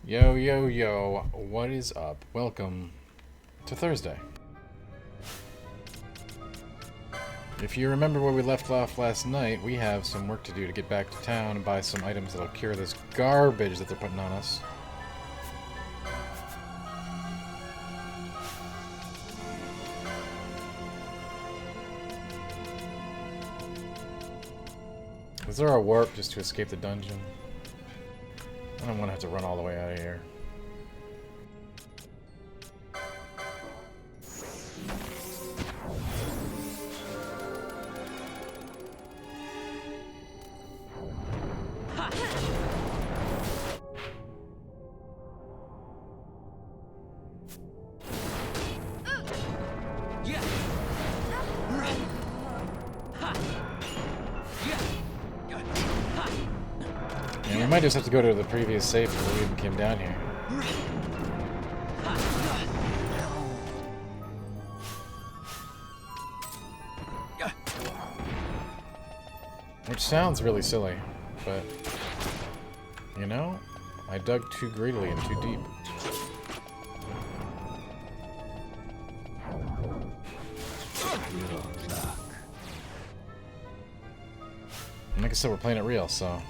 Yo, yo, yo, what is up? Welcome to Thursday. If you remember where we left off last night, we have some work to do to get back to town and buy some items that'll cure this garbage that they're putting on us. Is there a warp just to escape the dungeon? I don't want to have to run all the way out of here. We might just have to go to the previous save before we even came down here. Which sounds really silly, but, you know, I dug too greedily and too deep. And like I said, we're playing it real, so...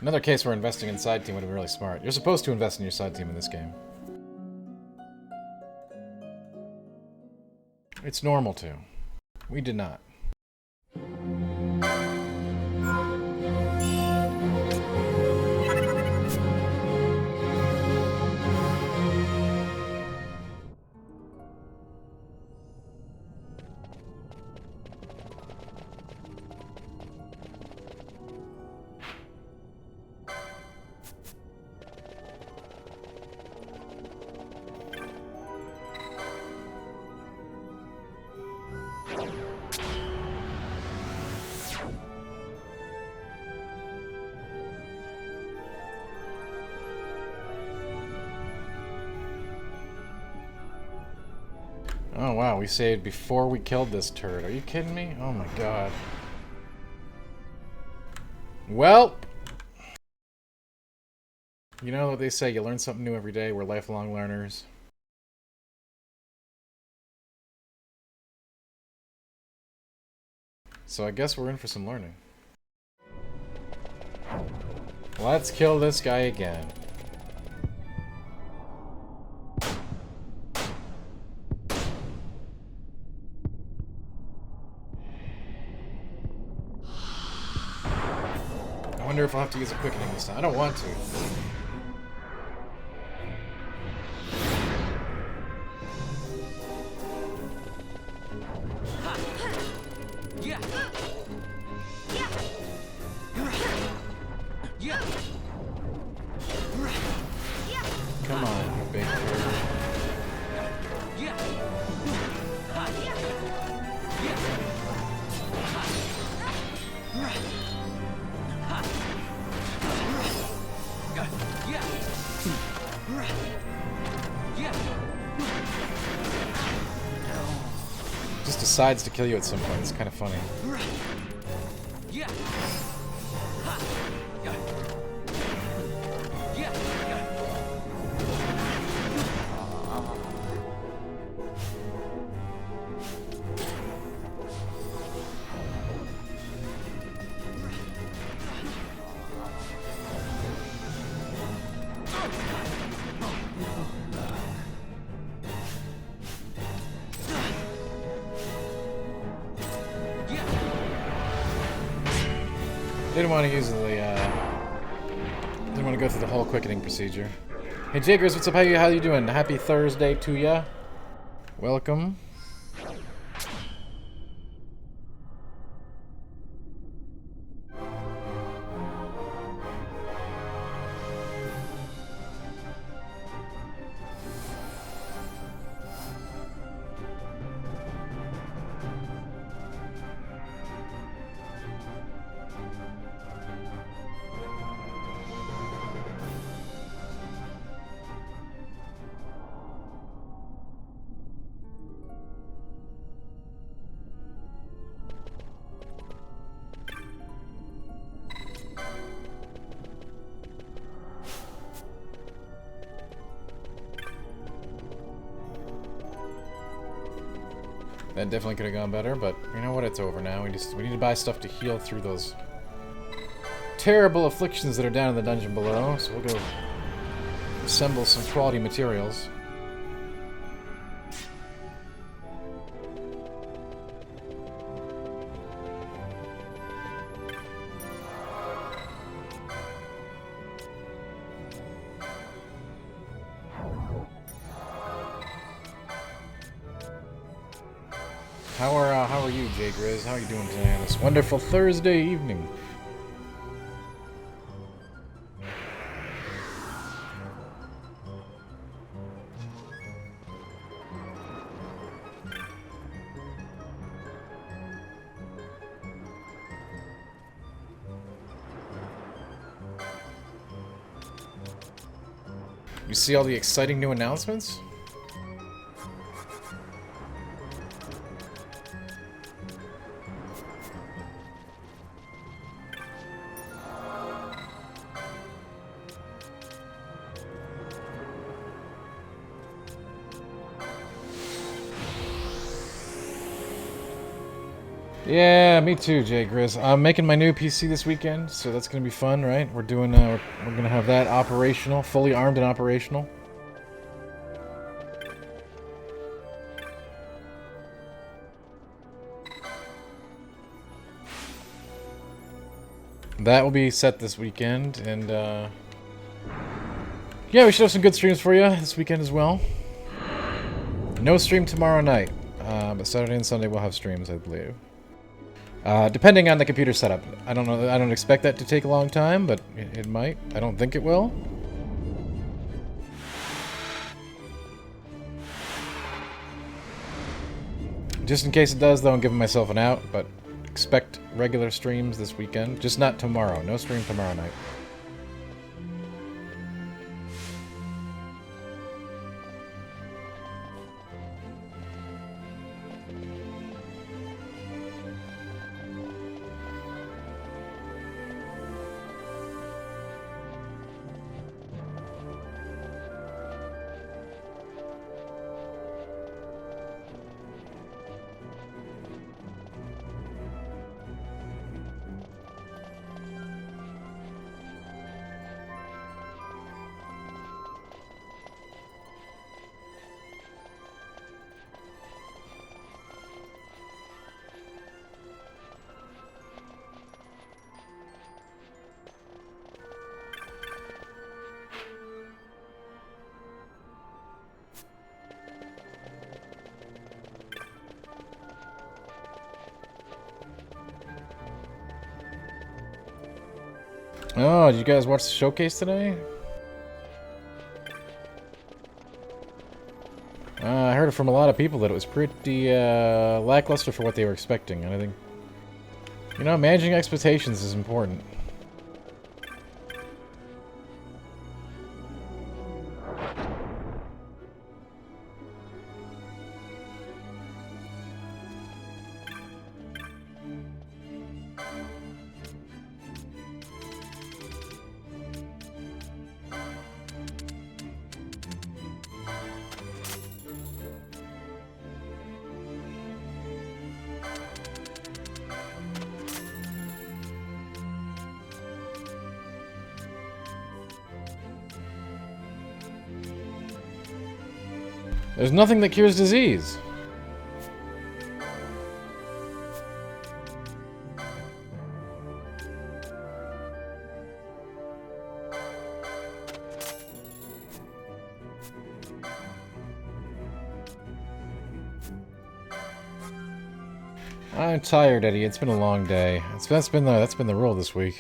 Another case where investing in side team would have been really smart. You're supposed to invest in your side team in this game. It's normal to. We did not. Oh wow, we saved before we killed this turd. Are you kidding me? Oh my god. Well, you know what they say, you learn something new every day. We're lifelong learners. So I guess we're in for some learning. Let's kill this guy again. I wonder if I'll have to use a quickening this time. I don't want to. Come on, you big turd. Just decides to kill you at some point. It's kind of funny. Didn't want to use the, didn't want to go through the whole quickening procedure. Hey Jiggers, what's up? How you doing? Happy Thursday to ya. Welcome. That definitely could have gone better, but you know what? It's over now. We need to buy stuff to heal through those terrible afflictions that are down in the dungeon below. So we'll go assemble some quality materials. How are you, Jay Grizz? How are you doing today on this wonderful Thursday evening? You see all the exciting new announcements? Yeah, me too, Jay Grizz. I'm making my new PC this weekend, so that's gonna be fun, right? We're doing, we're gonna have that operational, fully armed and operational. That will be set this weekend, and yeah, we should have some good streams for you this weekend as well. No stream tomorrow night, but Saturday and Sunday we'll have streams, I believe. Depending on the computer setup. I don't know. I don't expect that to take a long time, but it might. I don't think it will. Just in case it does, though, I'm giving myself an out, but expect regular streams this weekend. Just not tomorrow. No stream tomorrow night. Oh, did you guys watch the showcase today? I heard it from a lot of people that it was pretty lackluster for what they were expecting, and I think, you know, managing expectations is important. There's nothing that cures disease. I'm tired, Eddie. It's been a long day. That's been the rule this week.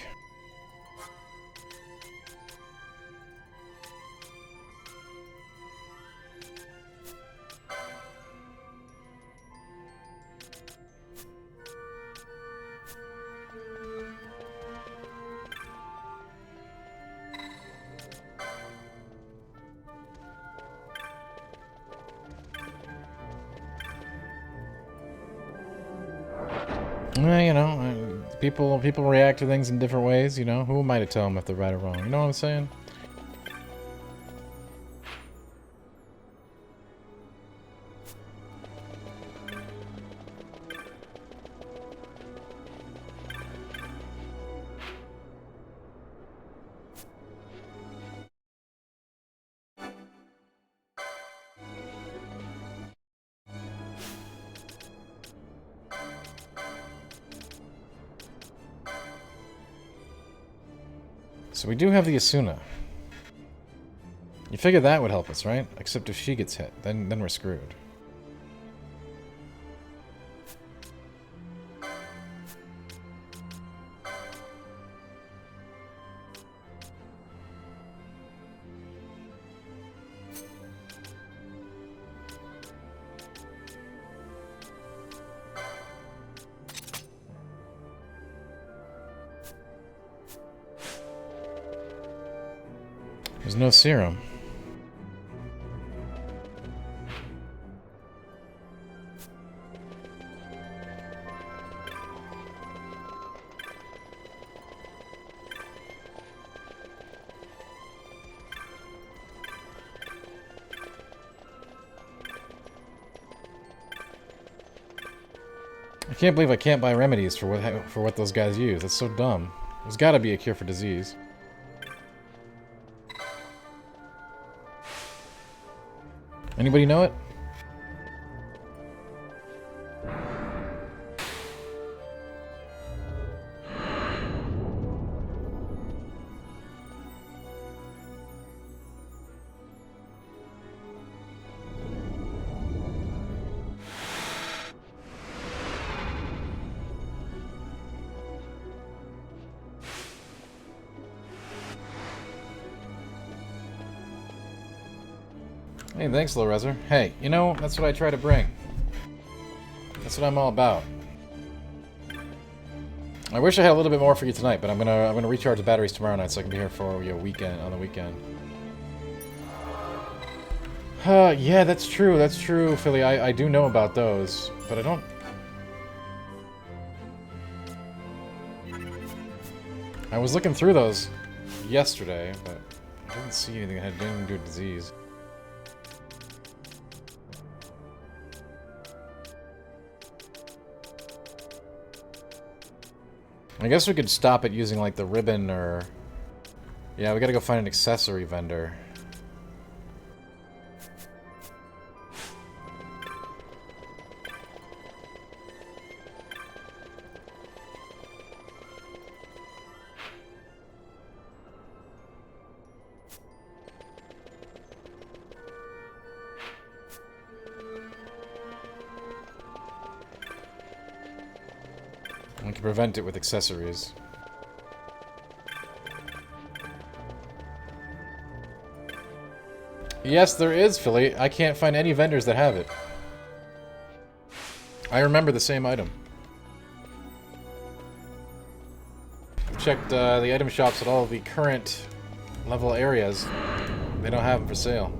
You know, people react to things in different ways, you know? Who am I to tell them if they're right or wrong? You know what I'm saying? So we do have the Asuna. You figure that would help us, right? Except if she gets hit, then we're screwed. There's no serum. I can't believe I can't buy remedies for what those guys use. That's so dumb. There's got to be a cure for disease. Anybody know it? Hey, thanks, Low Reser. Hey, you know, that's what I try to bring. That's what I'm all about. I wish I had a little bit more for you tonight, but I'm gonna recharge the batteries tomorrow night so I can be here for you on the weekend. Yeah, that's true, Philly. I do know about those, but I don't... I was looking through those yesterday, but I didn't see anything that had anything to do with disease. I guess we could stop it using, like, the ribbon or... Yeah, we gotta go find an accessory vendor. We can prevent it with accessories. Yes, there is, Philly. I can't find any vendors that have it. I remember the same item. I've checked the item shops at all the current level areas. They don't have them for sale.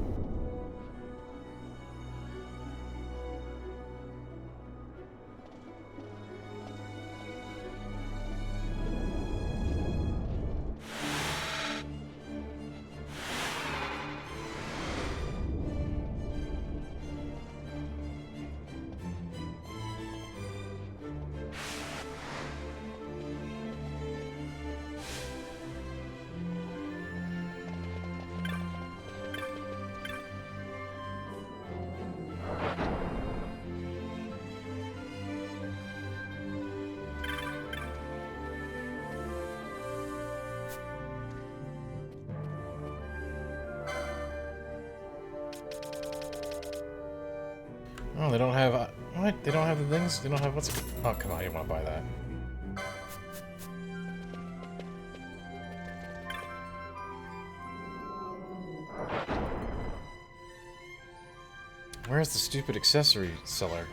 Oh, they don't have... what? They don't have the things? They don't have... what's... oh, come on, I didn't want to buy that. Where's the stupid accessory seller?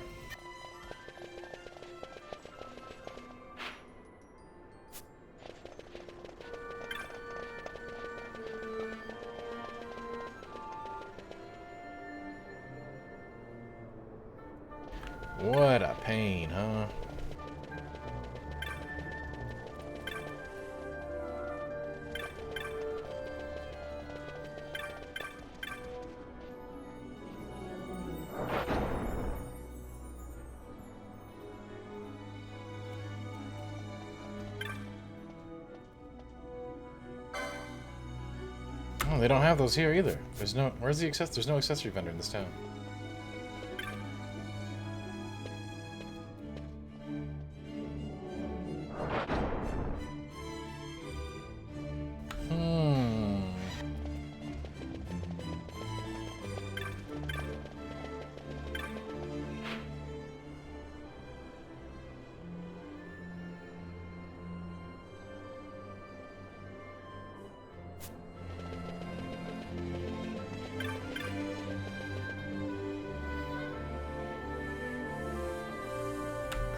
What a pain, huh? Oh, they don't have those here either. There's no... where's the accessory? There's no accessory vendor in this town.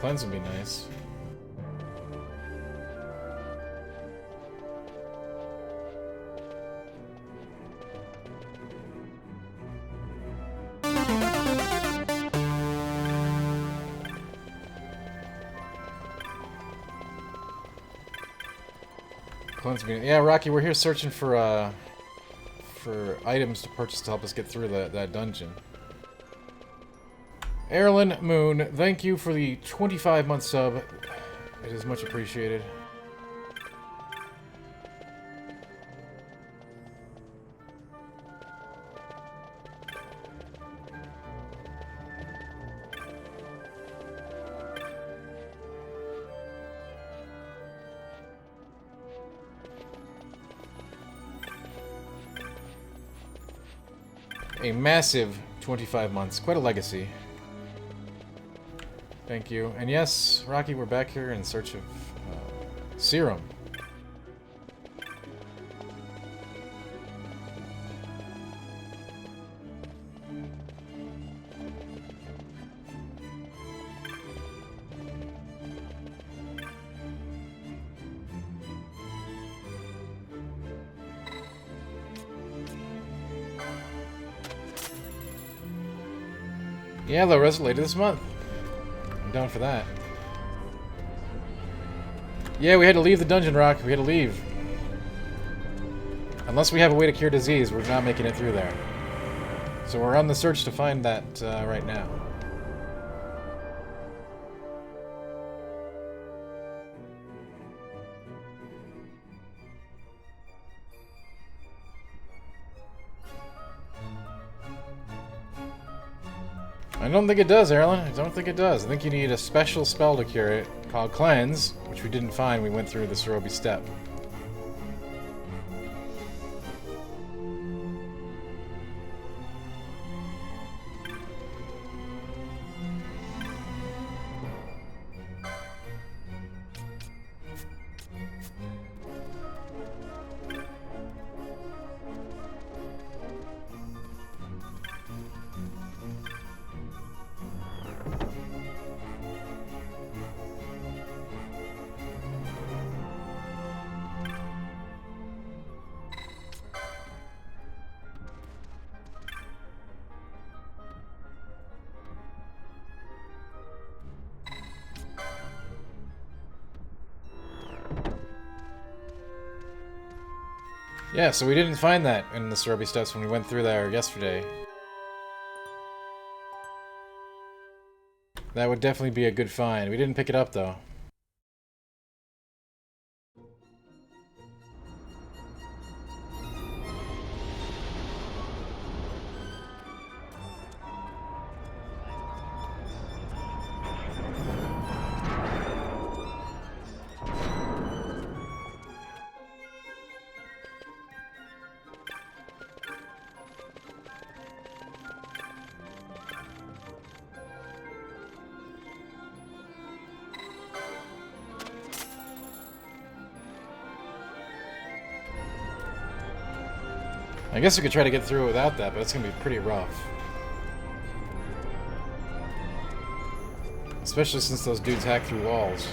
Cleanse would be nice. Cleanse would be... Yeah, Rocky, we're here searching for items to purchase to help us get through that dungeon. Erlen Moon, thank you for the 25-month sub. It is much appreciated. A massive 25 months. Quite a legacy. Thank you. And yes, Rocky, we're back here in search of serum. Yeah, they'll rest later this month. I'm down for that. Yeah, we had to leave the dungeon, Rock. We had to leave. Unless we have a way to cure disease, we're not making it through there. So we're on the search to find that right now. I don't think it does, Erlen. I don't think it does. I think you need a special spell to cure it, called Cleanse, which we didn't find. We went through the Cerobi step. Yeah, so we didn't find that in the Cerobi steps when we went through there yesterday. That would definitely be a good find. We didn't pick it up, though. I guess we could try to get through it without that, but it's going to be pretty rough. Especially since those dudes hack through walls.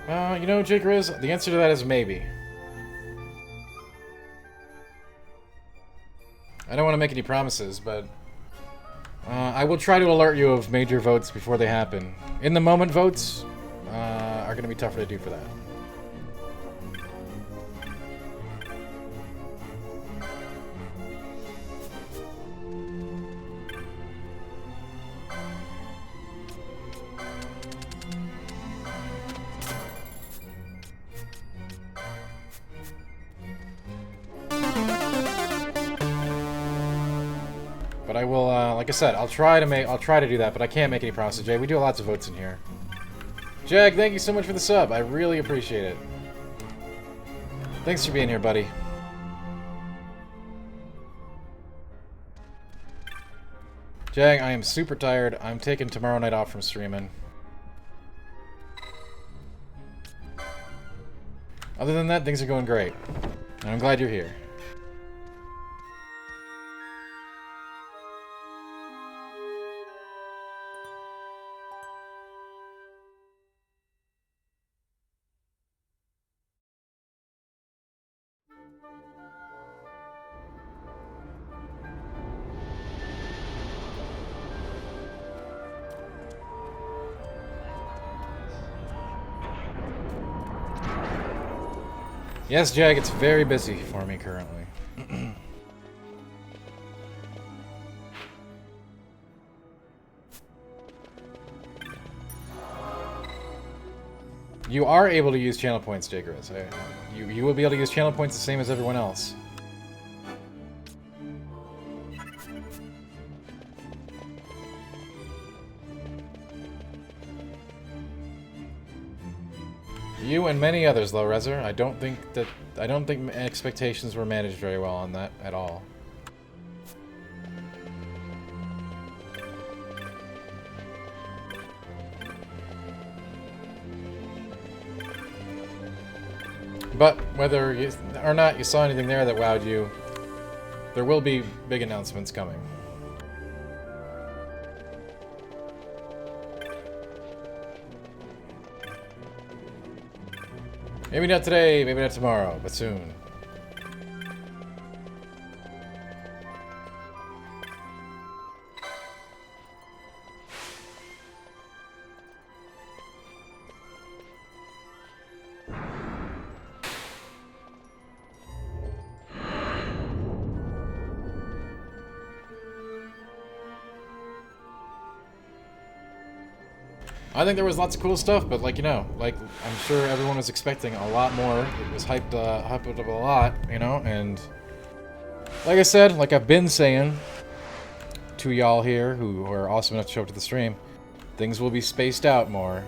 You know, Jake Riz, the answer to that is maybe. I don't want to make any promises, but I will try to alert you of major votes before they happen. In the moment votes are going to be tougher to do for that. But I will, like I said, I'll try to do that, but I can't make any promises, Jay. We do lots of votes in here. Jag, thank you so much for the sub. I really appreciate it. Thanks for being here, buddy. Jag, I am super tired. I'm taking tomorrow night off from streaming. Other than that, things are going great. And I'm glad you're here. Yes, Jag, it's very busy for me currently. You are able to use channel points, Jagris. You will be able to use channel points the same as everyone else. You and many others, Low-Reser. I don't think expectations were managed very well on that at all. But whether or not you saw anything there that wowed you, there will be big announcements coming. Maybe not today, maybe not tomorrow, but soon. I think there was lots of cool stuff, but like, you know, like, I'm sure everyone was expecting a lot more. It was hyped up a lot, you know, and like I said, like I've been saying to y'all here who are awesome enough to show up to the stream, things will be spaced out more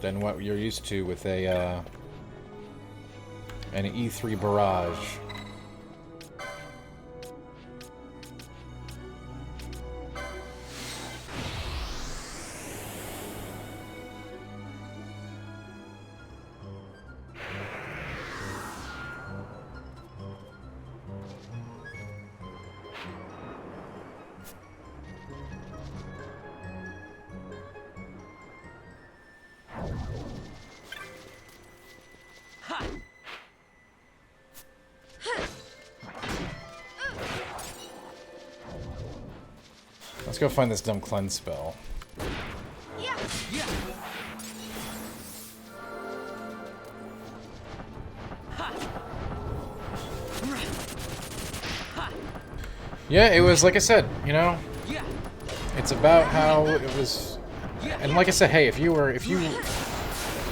than what you're used to with an E3 barrage. Let's go find this dumb cleanse spell. Yeah, it was like I said, you know, it's about how it was, and like I said, hey, you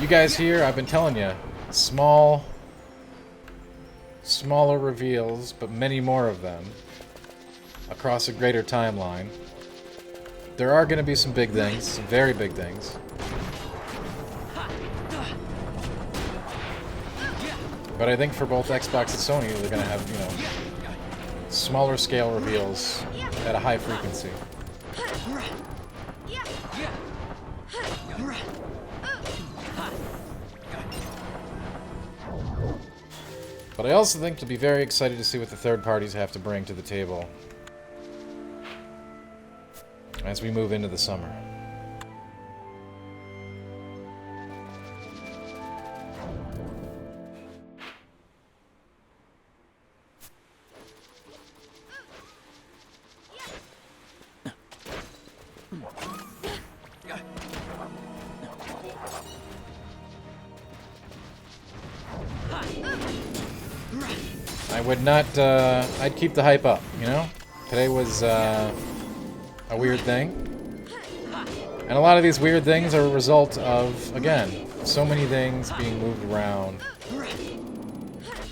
guys here, I've been telling you, smaller reveals, but many more of them across a greater timeline. There are going to be some big things, some very big things. But I think for both Xbox and Sony, they're going to have, you know, smaller scale reveals at a high frequency. But I also think to be very excited to see what the third parties have to bring to the table as we move into the summer. I would not, I'd keep the hype up, you know? Today was, a weird thing. And a lot of these weird things are a result of, again, so many things being moved around.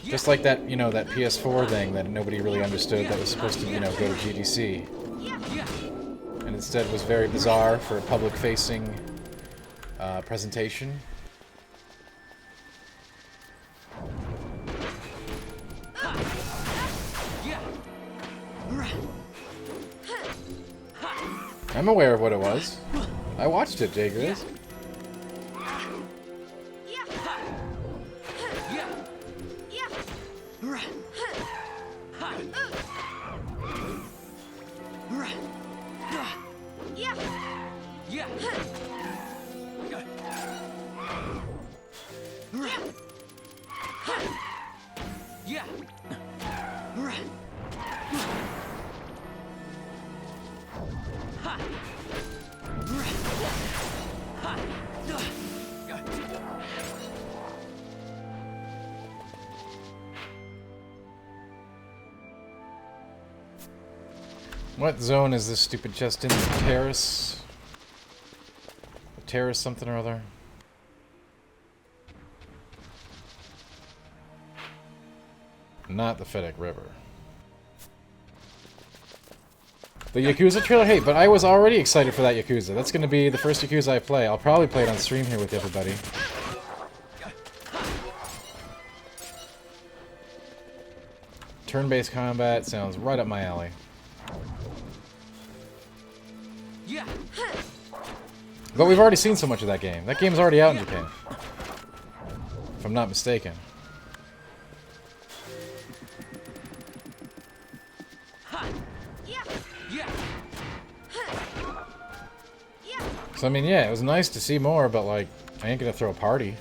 Just like that, you know, that PS4 thing that nobody really understood that was supposed to, you know, go to GDC. And instead was very bizarre for a public-facing presentation. I'm aware of what it was. I watched it, Jay Grizz. What zone is this stupid chest in? Terrace? Terrace something or other? Not the Fennec River. The Yakuza trailer? Hey, but I was already excited for that Yakuza. That's going to be the first Yakuza I play. I'll probably play it on stream here with everybody. Turn-based combat sounds right up my alley. But we've already seen so much of that game. That game's already out in Japan. If I'm not mistaken. So, I mean, yeah, it was nice to see more, but, like, I ain't gonna throw a party.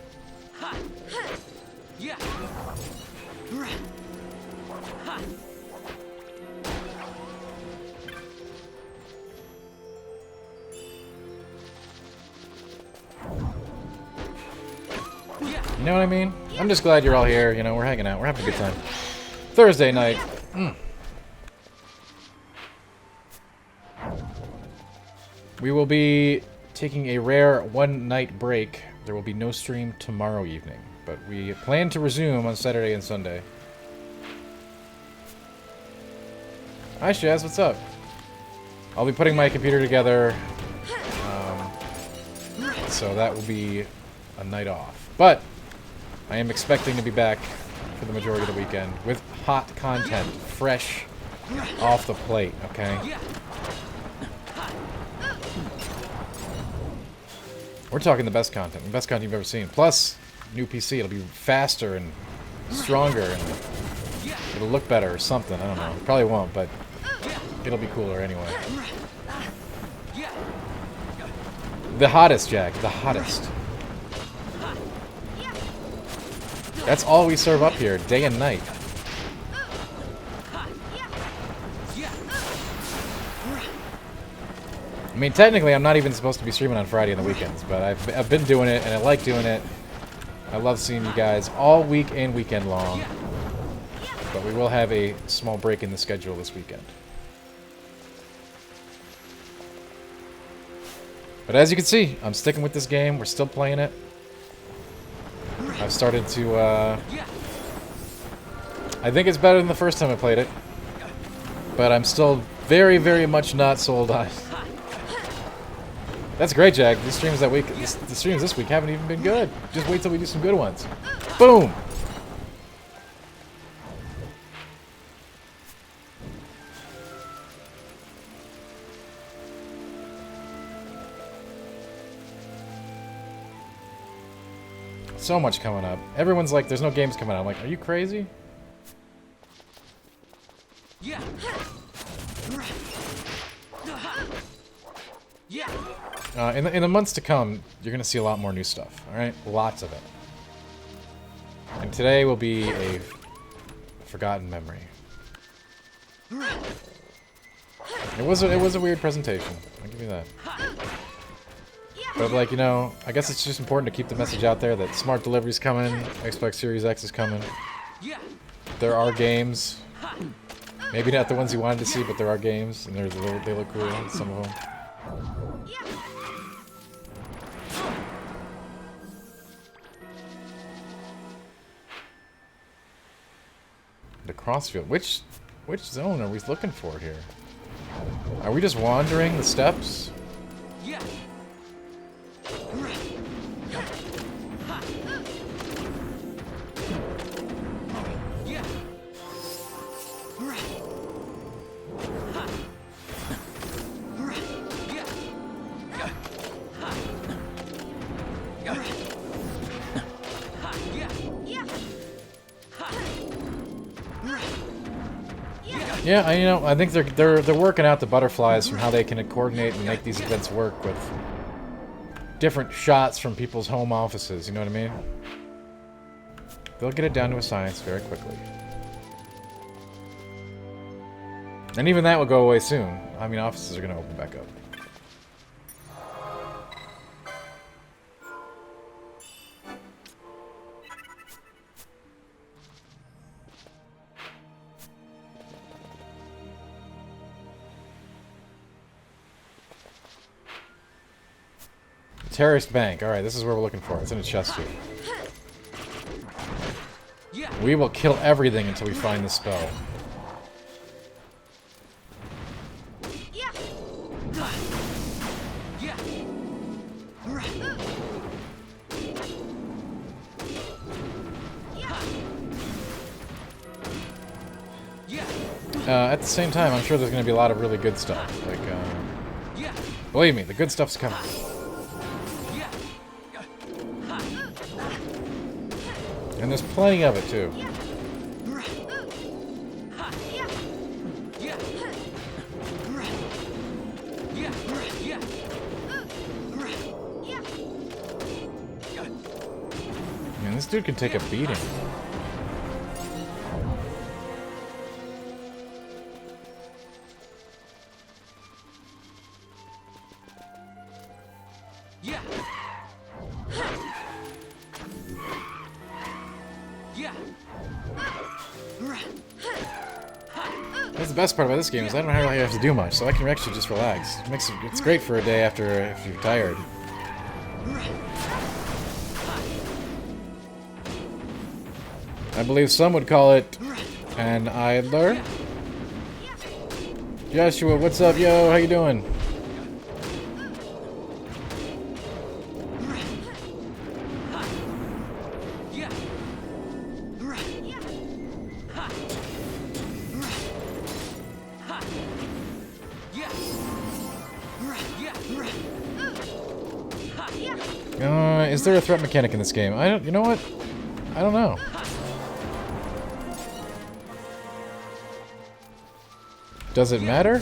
You know what I mean? I'm just glad you're all here, you know, we're hanging out, we're having a good time. Thursday night. We will be taking a rare one-night break. There will be no stream tomorrow evening, but we plan to resume on Saturday and Sunday. Hi Shaz, what's up? I'll be putting my computer together, so that will be a night off. But I am expecting to be back for the majority of the weekend with hot content, fresh off the plate, okay? We're talking the best content you've ever seen. Plus, new PC, it'll be faster and stronger, and it'll look better or something, I don't know. It probably won't, but it'll be cooler anyway. The hottest, Jack, the hottest. That's all we serve up here, day and night. I mean, technically, I'm not even supposed to be streaming on Friday and the weekends, but I've been doing it, and I like doing it. I love seeing you guys all week and weekend long. But we will have a small break in the schedule this weekend. But as you can see, I'm sticking with this game. We're still playing it. I've started to, I think it's better than the first time I played it. But I'm still very, very much not sold on it. That's great, Jack. These streams that week, the streams this week haven't even been good. Just wait till we do some good ones. Boom! So much coming up. Everyone's like, there's no games coming out. I'm like, are you crazy? Yeah. In the months to come, you're going to see a lot more new stuff, alright? Lots of it. And today will be a forgotten memory. It was a weird presentation, I'll give you that. But, like, you know, I guess it's just important to keep the message out there that smart delivery's coming, Xbox Series X is coming. There are games. Maybe not the ones you wanted to see, but there are games, and they look cool, some of them. The crossfield. Which zone are we looking for here? Are we just wandering the steps? Yeah, you know, I think they're working out the butterflies from how they can coordinate and make these events work with different shots from people's home offices, you know what I mean? They'll get it down to a science very quickly. And even that will go away soon. I mean, offices are going to open back up. Terrorist Bank. Alright, this is where we're looking for. It's in a chest here. We will kill everything until we find the spell. At the same time, I'm sure there's going to be a lot of really good stuff. Like, believe me, the good stuff's coming. And there's plenty of it, too. Man, this dude can take a beating. That's the best part about this game is I don't really have to do much, so I can actually just relax. It's great for a day after if you're tired. I believe some would call it an idler. Joshua, what's up, yo? How you doing? Is there a threat mechanic in this game? You know what? I don't know. Does it matter?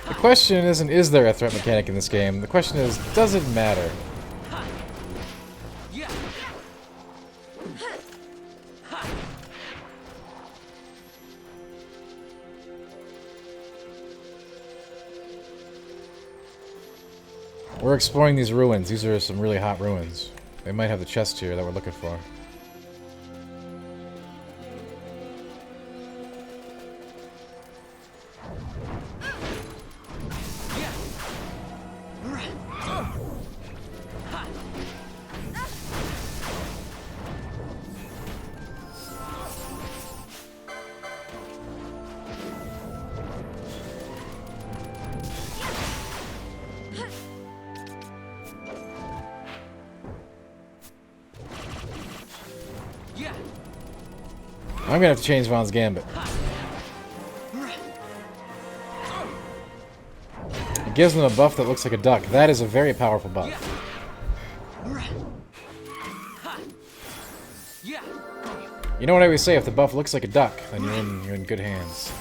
The question isn't, is there a threat mechanic in this game? The question is, does it matter? We're exploring these ruins. These are some really hot ruins. They might have the chest here that we're looking for. I'm gonna have to change Vaughn's Gambit. It gives them a buff that looks like a duck. That is a very powerful buff. You know what I always say, if the buff looks like a duck, then you're in good hands.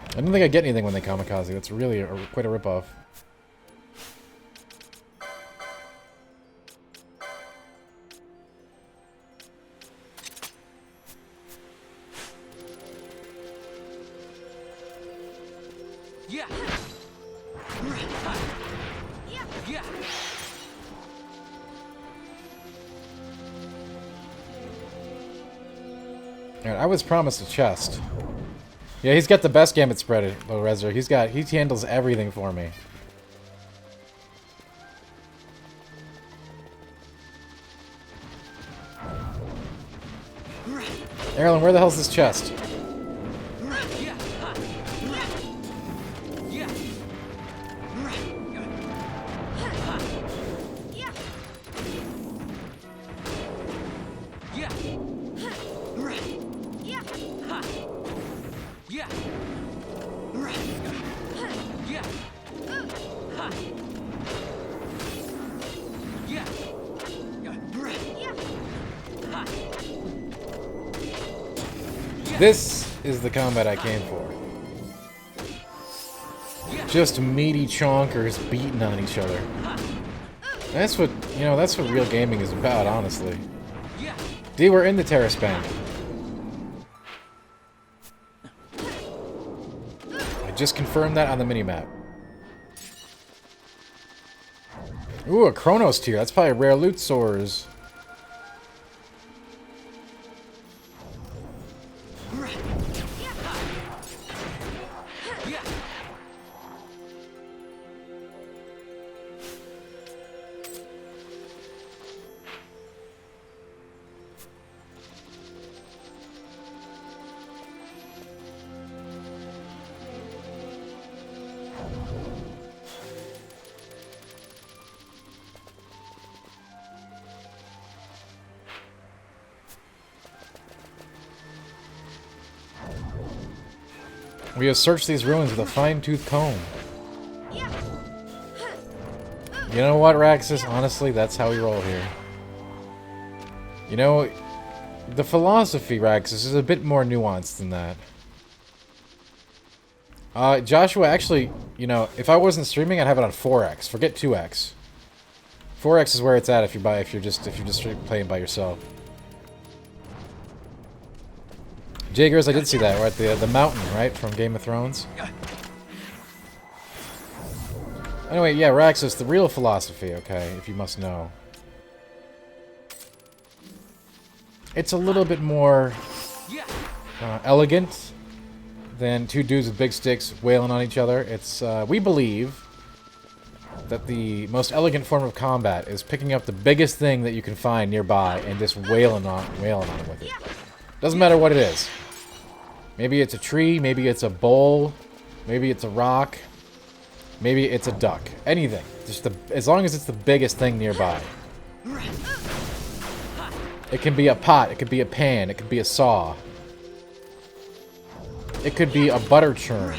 I don't think I get anything when they kamikaze. That's really quite a ripoff. Alright, I was promised a chest. Yeah, he's got the best Gambit spread, Low Reser. He handles everything for me. Erlen, where the hell's this chest? This is the combat I came for. Just meaty chonkers beating on each other. That's what, you know, that's what real gaming is about, honestly. D, we're in the terrace bank. I just confirmed that on the minimap. Ooh, a Chronos tier. That's probably rare loot source. We have searched these ruins with a fine-tooth comb. You know what, Raxus? Honestly, that's how we roll here. You know, the philosophy, Raxus, is a bit more nuanced than that. Joshua, actually, you know, if I wasn't streaming, I'd have it on 4x. Forget 2x. 4x is where it's at if you're just playing by yourself. Jaegers, I did see that. We're at the mountain, right, from Game of Thrones. Anyway, yeah, Raxus, the real philosophy, okay, if you must know. It's a little bit more elegant than two dudes with big sticks wailing on each other. It's, we believe that the most elegant form of combat is picking up the biggest thing that you can find nearby and just wailing on it with it. Doesn't matter what it is. Maybe it's a tree, maybe it's a bowl, maybe it's a rock, maybe it's a duck. Anything. Just as long as it's the biggest thing nearby. It can be a pot, it could be a pan, it could be a saw. It could be a butter churn.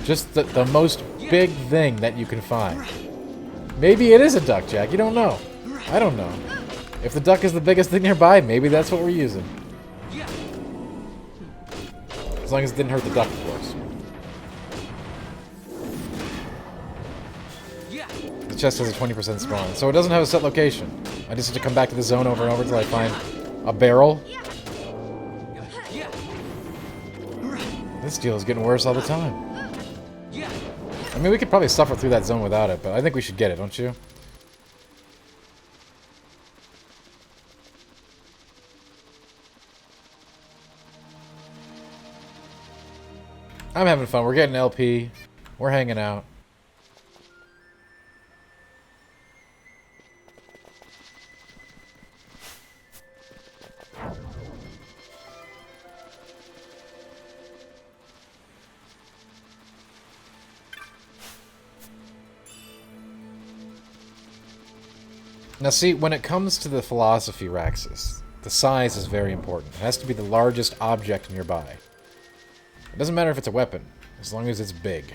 Just the most big thing that you can find. Maybe it is a duck, Jack. You don't know. I don't know. If the duck is the biggest thing nearby, maybe that's what we're using. As long as it didn't hurt the duck, of course. The chest has a 20% spawn, so it doesn't have a set location. I just have to come back to the zone over and over until I find a barrel. This deal is getting worse all the time. I mean, we could probably suffer through that zone without it, but I think we should get it, don't you? I'm having fun. We're getting LP. We're hanging out. Now see, when it comes to the philosophy, Raxus, the size is very important. It has to be the largest object nearby. It doesn't matter if it's a weapon, as long as it's big.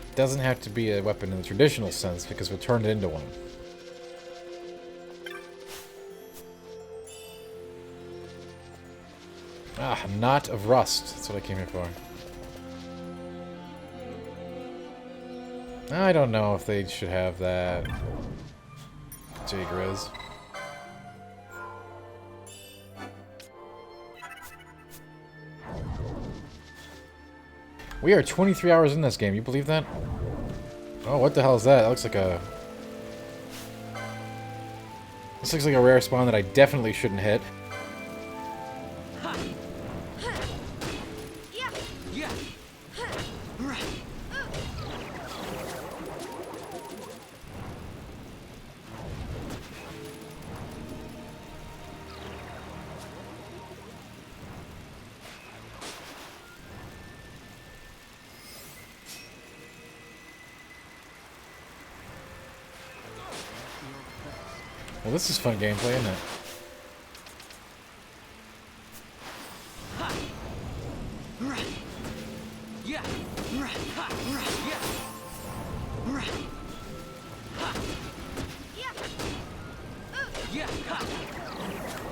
It doesn't have to be a weapon in the traditional sense, because we'll turn it into one. Ah, knot of rust. That's what I came here for. I don't know if they should have that. J-Grizz. We are 23 hours in this game. You believe that? Oh, what the hell is that? That looks like a... This looks like a rare spawn that I definitely shouldn't hit. Well, this is fun gameplay, isn't it?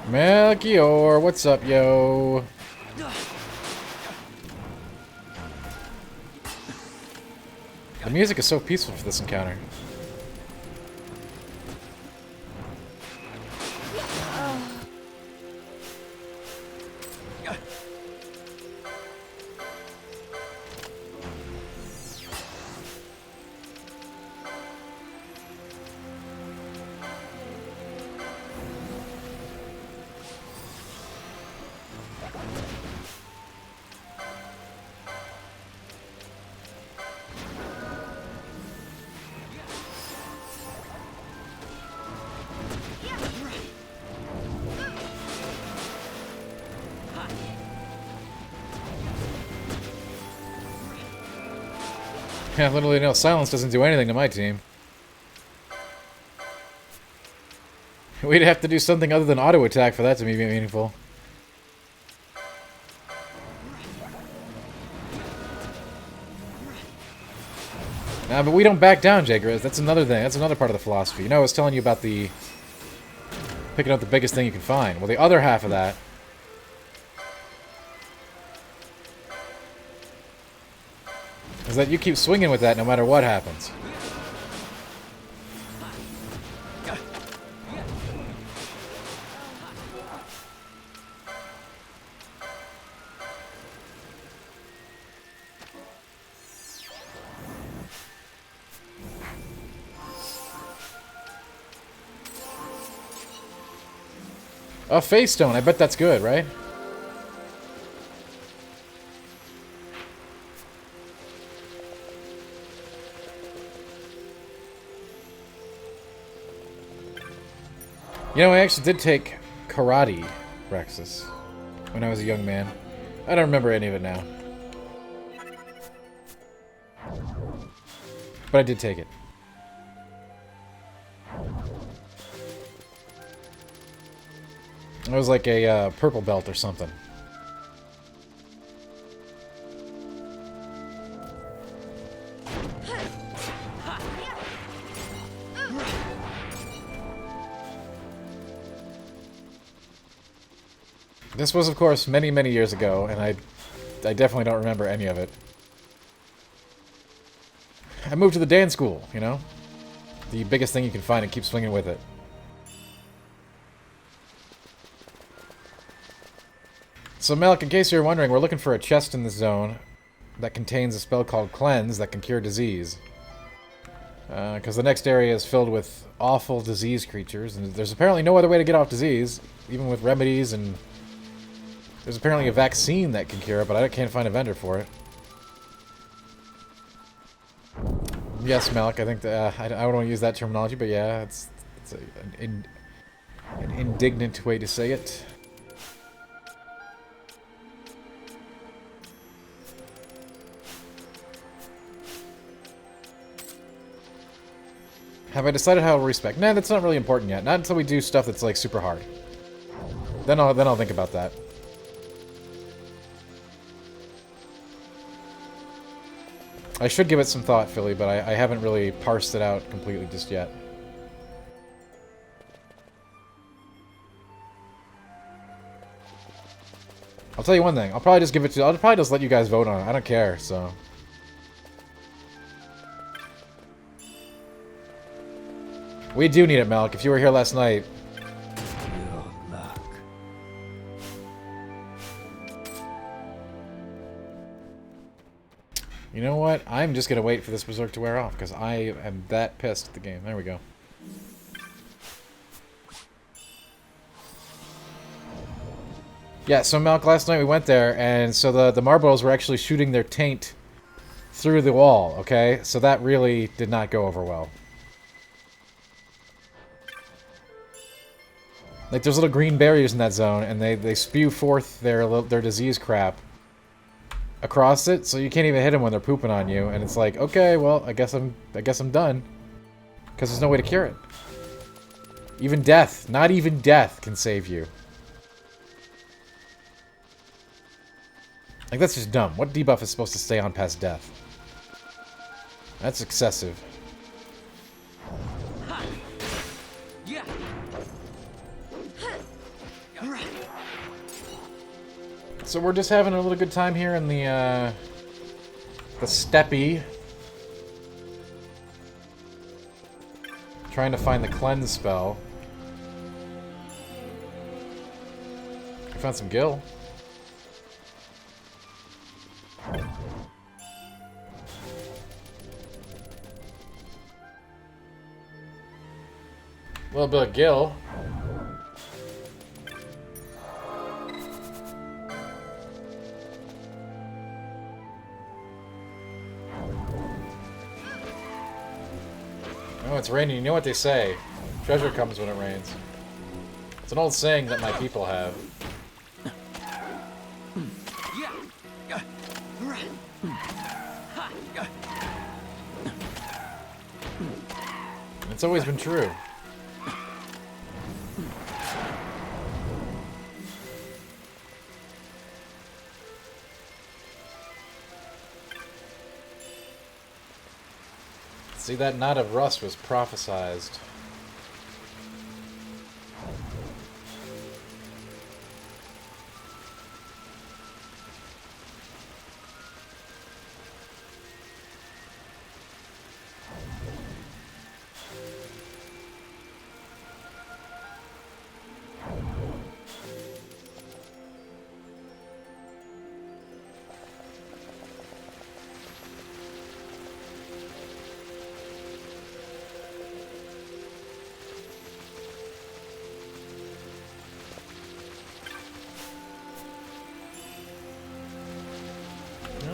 Melchior, what's up, yo? The music is so peaceful for this encounter. Yeah, literally no. Silence doesn't do anything to my team. We'd have to do something other than auto attack for that to be meaningful. Nah, but we don't back down, Jagriz. That's another thing. That's another part of the philosophy. You know, I was telling you about the picking up the biggest thing you can find. Well, the other half of that is that you keep swinging with that no matter what happens. A face stone. I bet that's good, right? You know, I actually did take karate, Rexus, when I was a young man. I don't remember any of it now. But I did take it. It was like a purple belt or something. This was, of course, many, many years ago, and I definitely don't remember any of it. I moved to the dance school, you know? The biggest thing you can find and keep swinging with it. So, Malik, in case you're wondering, we're looking for a chest in the zone that contains a spell called Cleanse that can cure disease. Because the next area is filled with awful disease creatures, and there's apparently no other way to get off disease, even with remedies, and there's apparently a vaccine that can cure it, but I can't find a vendor for it. Yes, Malik, I think that, I don't want to use that terminology, but yeah, it's an indignant way to say it. Have I decided how to respec? Nah, that's not really important yet. Not until we do stuff that's like super hard. Then I'll think about that. I should give it some thought, Philly, but I haven't really parsed it out completely just yet. I'll tell you one thing. I'll probably just give it to. I'll probably just let you guys vote on it. I don't care. So. We do need it, Malik. If you were here last night. You know what? I'm just going to wait for this Berserk to wear off, because I am that pissed at the game. There we go. Yeah, so Malik, last night we went there, and so the Marbles were actually shooting their taint through the wall, okay? So that really did not go over well. Like, there's little green barriers in that zone, and they spew forth their disease crap across it, so you can't even hit them when they're pooping on you, and it's like, okay, well, I guess I'm done, because there's no way to cure it. Even death, not even death, can save you. Like, that's just dumb. What debuff is supposed to stay on past death? That's excessive. So we're just having a little good time here in the steppe. Trying to find the cleanse spell. I found some gil. A little bit of gil. Oh, it's raining. You know what they say. Treasure comes when it rains. It's an old saying that my people have. And it's always been true. See, that knot of rust was prophesized.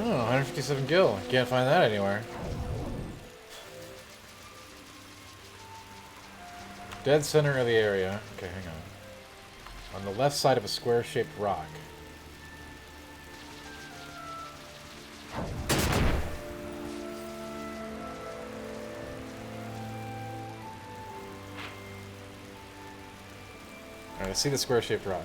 Oh, 157 gil. Can't find that anywhere. Dead center of the area. Okay, hang on. On the left side of a square-shaped rock. Alright, I see the square-shaped rock.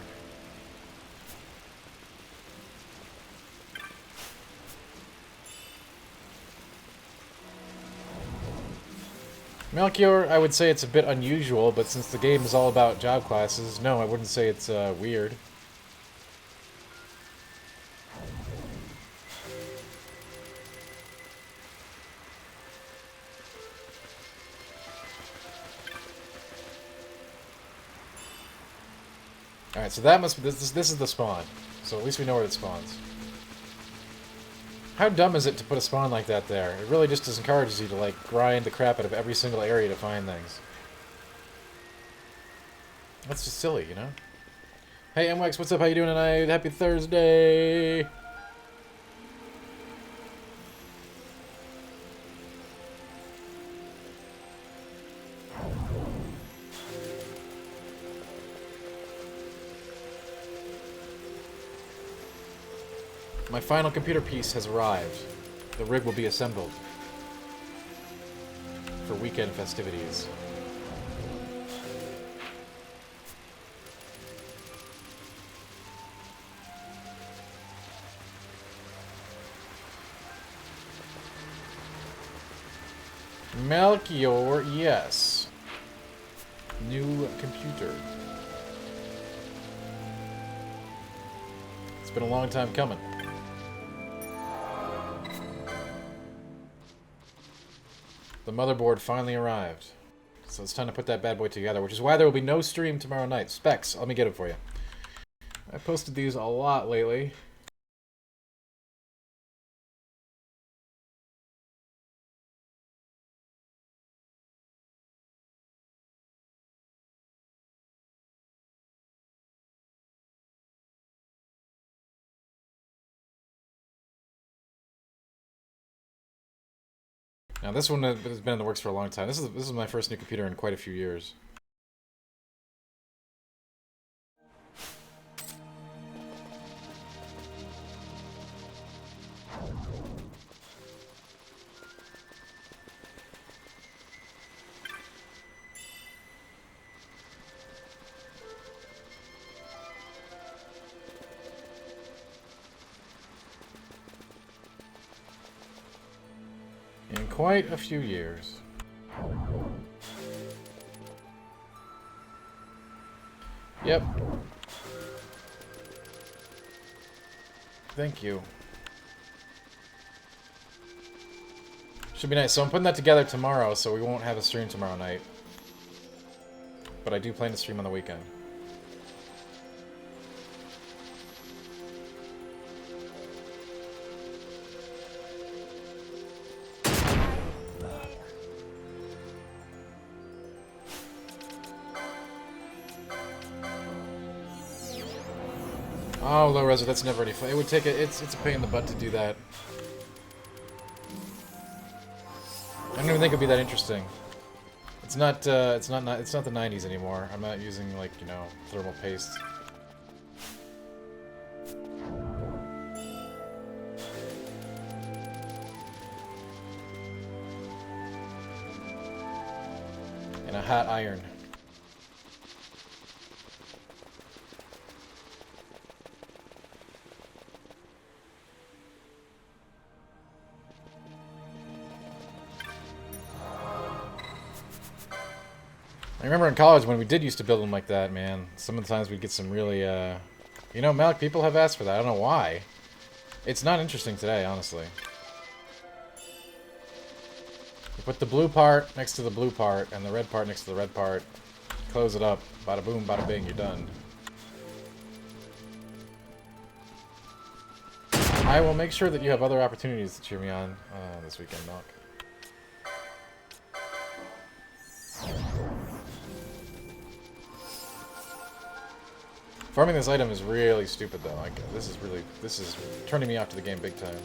Melchior, I would say it's a bit unusual, but since the game is all about job classes, no, I wouldn't say it's weird. Alright, so that must be... This is the spawn. So at least we know where it spawns. How dumb is it to put a spawn like that there? It really just encourages you to, like, grind the crap out of every single area to find things. That's just silly, you know? Hey, MWX, what's up? How you doing tonight? Happy Thursday! My final computer piece has arrived. The rig will be assembled for weekend festivities. Melchior, yes. New computer. It's been a long time coming. The motherboard finally arrived. So it's time to put that bad boy together, which is why there will be no stream tomorrow night. Specs, let me get it for you. I posted these a lot lately. Now this one has been in the works for a long time. This is my first new computer in quite a few years. In quite a few years. Yep. Thank you. Should be nice. So I'm putting that together tomorrow, so we won't have a stream tomorrow night. But I do plan to stream on the weekend. Oh, low res, that's never any fun. It would take it's a pain in the butt to do that. I don't even think it'd be that interesting. It's not the 90s anymore. I'm not using, like, you know, thermal paste. And a hot iron. I remember in college when we did used to build them like that, man. Some of the times we'd get some really, You know, Malik, people have asked for that. I don't know why. It's not interesting today, honestly. You put the blue part next to the blue part, and the red part next to the red part. Close it up. Bada boom, bada bing, you're done. I will make sure that you have other opportunities to cheer me on this weekend, Malik. Farming this item is really stupid, though. Like, this is turning me off to the game big time.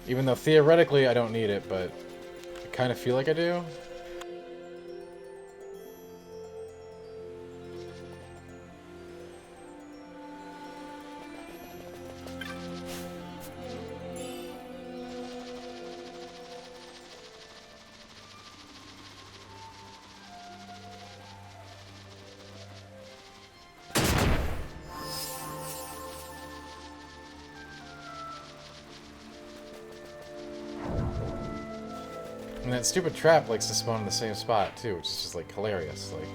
Even though theoretically I don't need it, but I kind of feel like I do. And that stupid trap likes to spawn in the same spot, too, which is just, like, hilarious. Like,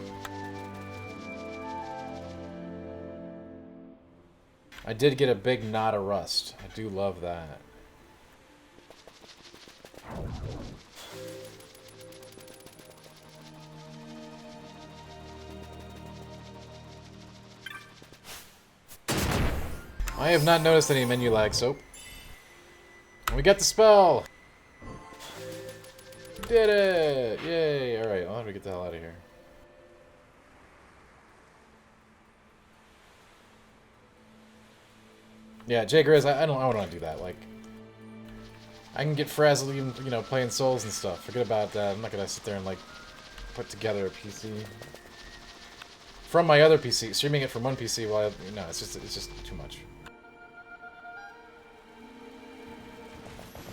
I did get a big knot of rust. I do love that. I have not noticed any menu lag, Soap. We got the spell! Did it! Yay! Alright, I'll have to get the hell out of here. Yeah, Jay Grizz, I don't want to do that. Like, I can get frazzled even, you know, playing Souls and stuff. Forget about that. I'm not gonna sit there and, like, put together a PC. From my other PC. Streaming it from one PC while no, it's just too much.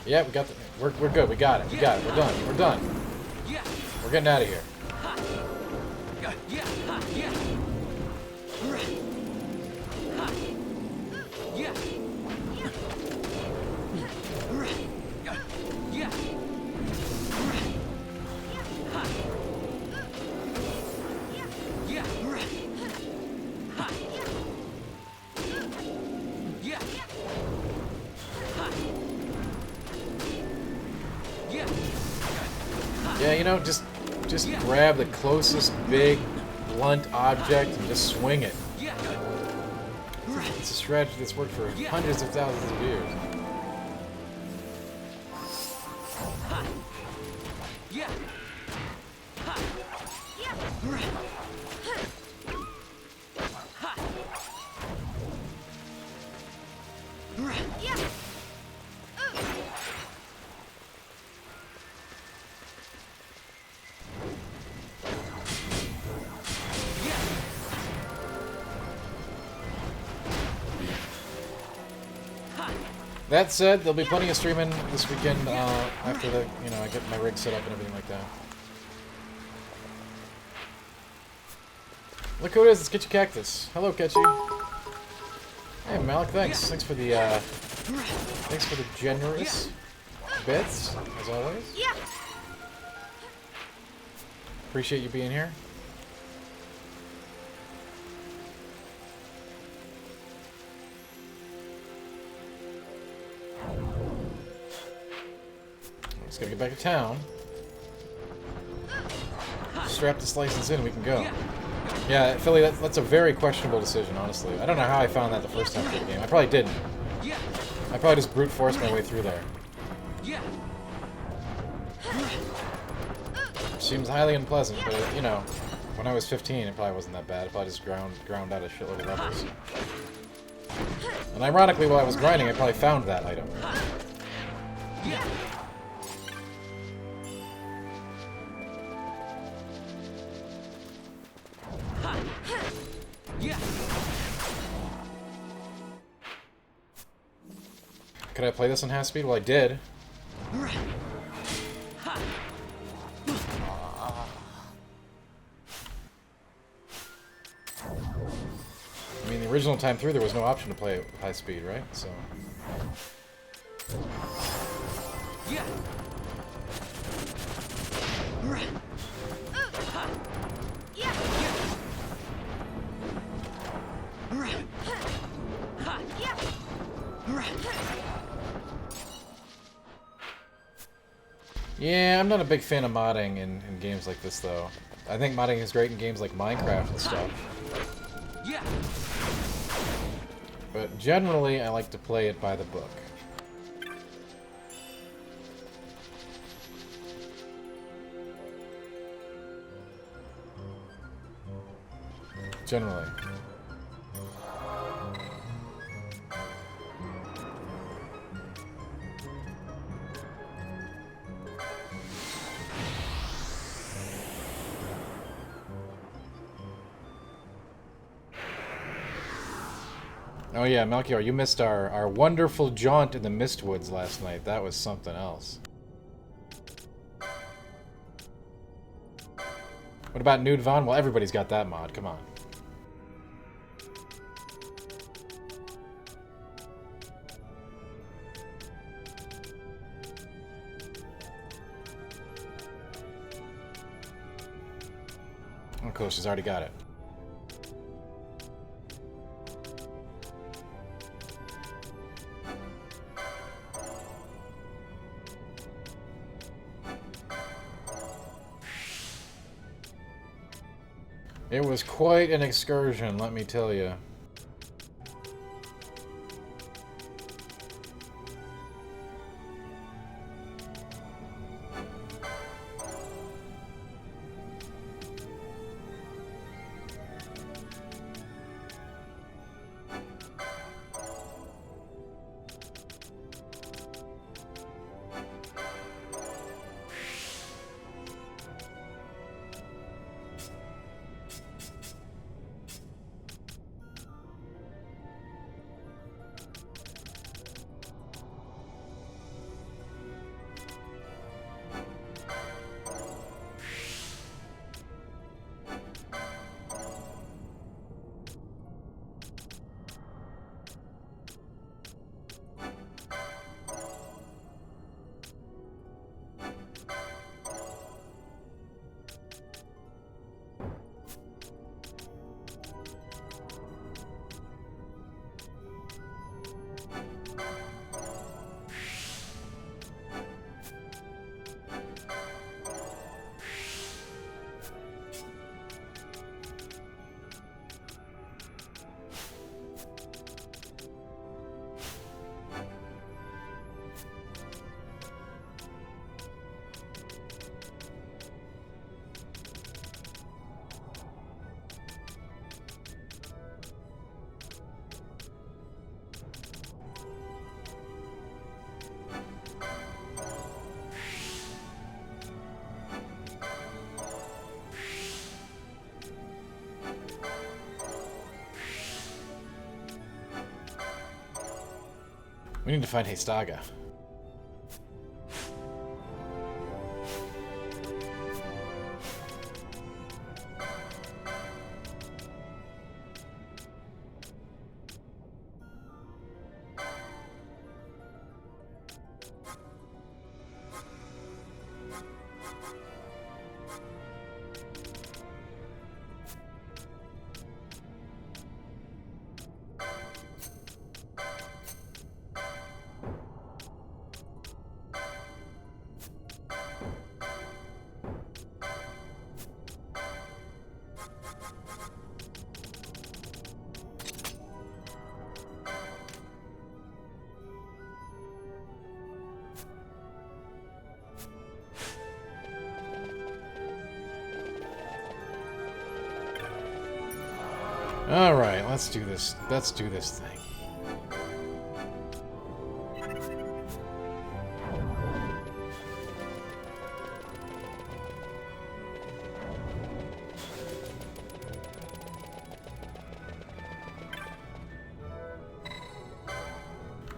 Yeah, we got the... We're good. We got it. We got it. We're done. We're done. We're getting out of here. Yeah, you know, just grab the closest big, blunt object and just swing it. It's a strategy that's worked for hundreds of thousands of years. That said, there'll be plenty of streaming this weekend after the, you know, I get my rig set up and everything like that. Look who it is, it's Ketchy Cactus. Hello, Ketchy. Hey, Malik, thanks. Thanks for the generous bits, as always. Appreciate you being here. Just gotta get back to town. Strap this license in, we can go. Yeah, Philly, that's a very questionable decision, honestly. I don't know how I found that the first time through the game. I probably didn't. I probably just brute forced my way through there. Seems highly unpleasant, but, you know, when I was 15, it probably wasn't that bad. I probably just ground out a shitload of levels. And ironically, while I was grinding, I probably found that item. Could I play this on half speed? Well, I did. I mean, the original time through, there was no option to play at high speed, right? So. Yeah, I'm not a big fan of modding in games like this, though. I think modding is great in games like Minecraft and stuff. But generally, I like to play it by the book. Generally. Oh yeah, Melchior, you missed our wonderful jaunt in the Mistwoods last night. That was something else. What about Nude Von? Well, everybody's got that mod. Come on. Oh, cool. She's already got it. It was quite an excursion, let me tell you. We need to find Heistaga. Alright, let's do this. Let's do this thing.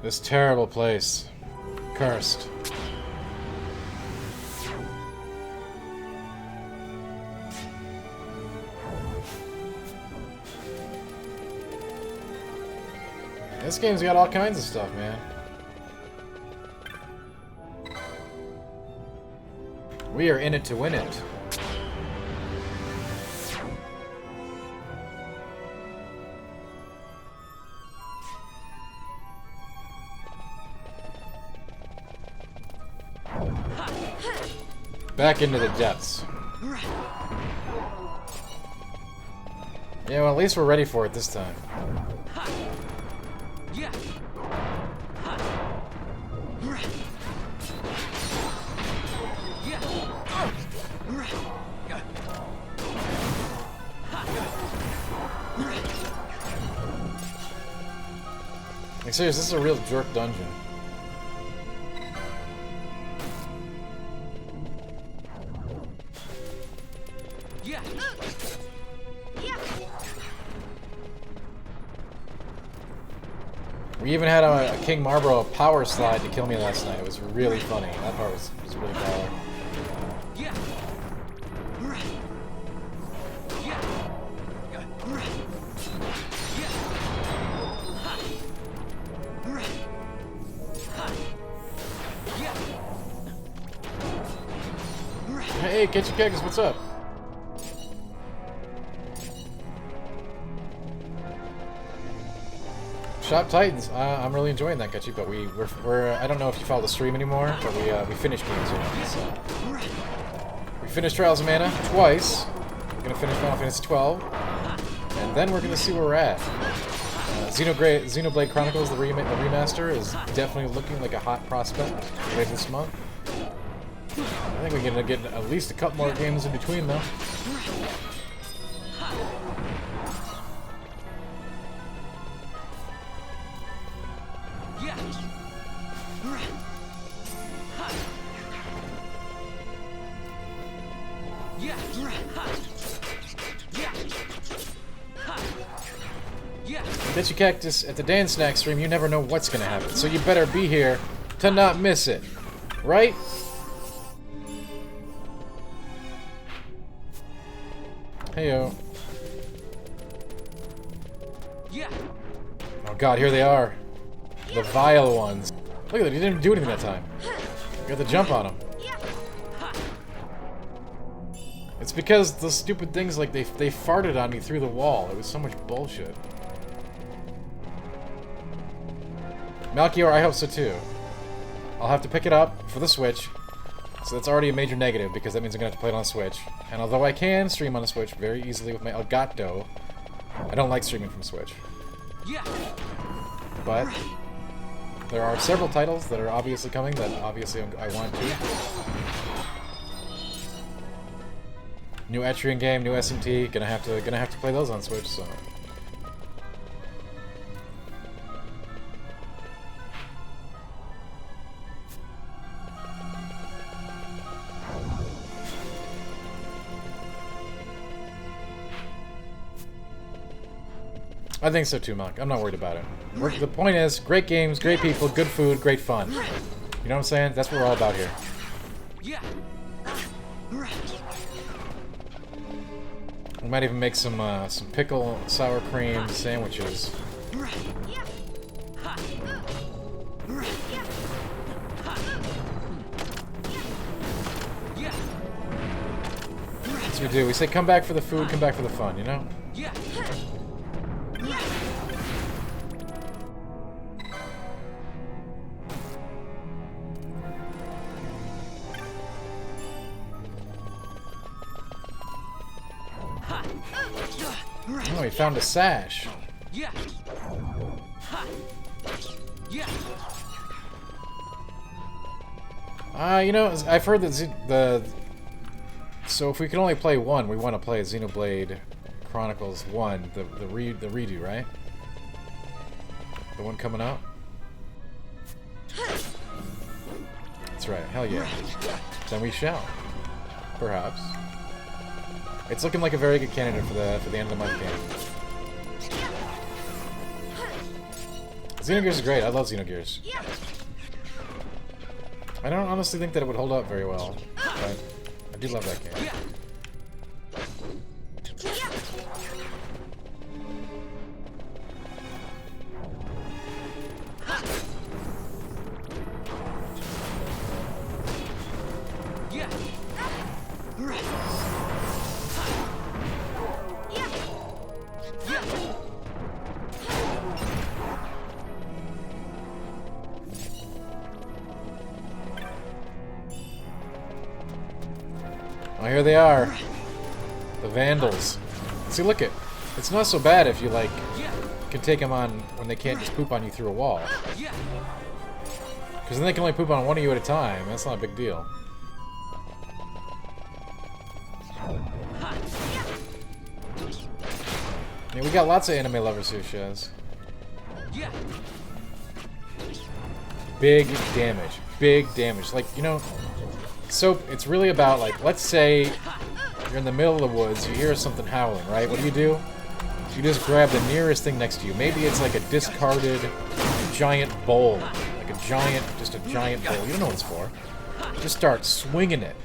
This terrible place. Cursed. This game's got all kinds of stuff, man. We are in it to win it. Back into the depths. Yeah, well, at least we're ready for it this time. Like, seriously, this is a real jerk dungeon. We even had a King Marlboro power slide to kill me last night. It was really funny. That part was really baller. Hey, Catchy Kegs, what's up? Shop Titans. I'm really enjoying that, Catchy, but we're I don't know if you follow the stream anymore, but we finished games, you know. So. We finished Trials of Mana twice. We're gonna finish Final Fantasy 12, and then we're gonna see where we're at. Xenoblade Chronicles, the remaster, is definitely looking like a hot prospect later this month. I think we're gonna get at least a couple more games in between, though. Bitchy Cactus, at the Dan Snack stream, you never know what's gonna happen, so you better be here to not miss it. Right? Heyo. Oh god, here they are. The vile ones. Look at that, he didn't do anything that time. Got the jump on him. It's because the stupid things, like, they farted on me through the wall. It was so much bullshit. Malchior, I hope so too. I'll have to pick it up for the Switch. So that's already a major negative, because that means I'm going to have to play it on the Switch. And although I can stream on the Switch very easily with my Elgato, I don't like streaming from Switch. But there are several titles that are obviously coming that obviously I want to. New Etrian game, new SMT, gonna have to play those on Switch, so. I think so too, Monk. I'm not worried about it. The point is, great games, great people, good food, great fun. You know what I'm saying? That's what we're all about here. We might even make some pickle sour cream sandwiches. That's what we do. We say, come back for the food, come back for the fun, you know? Oh, he found a sash. You know, I've heard that so if we can only play one, we want to play Xenoblade Chronicles 1, the redo, right? The one coming out? That's right, hell yeah. Then we shall. Perhaps. It's looking like a very good candidate for the end of the month game. Xenogears is great, I love Xenogears. I don't honestly think that it would hold up very well, but I do love that game. Oh, here they are. The Vandals. See, look it. It's not so bad if you, like, can take them on when they can't just poop on you through a wall. Because then they can only poop on one of you at a time. That's not a big deal. Yeah, we got lots of anime lovers here, Shaz. Big damage. Big damage. Like, you know... So, it's really about, like, let's say you're in the middle of the woods, you hear something howling, right? What do? You just grab the nearest thing next to you. Maybe it's like a discarded giant bowl. Like a giant bowl. You don't know what it's for. Just start swinging it.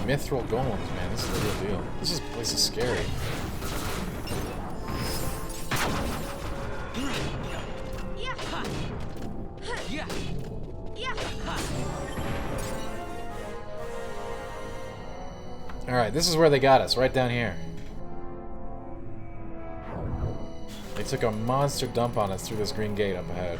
Mithril golems, man. This is the real deal. This place is scary. Alright, this is where they got us, right down here. They took a monster dump on us through this green gate up ahead.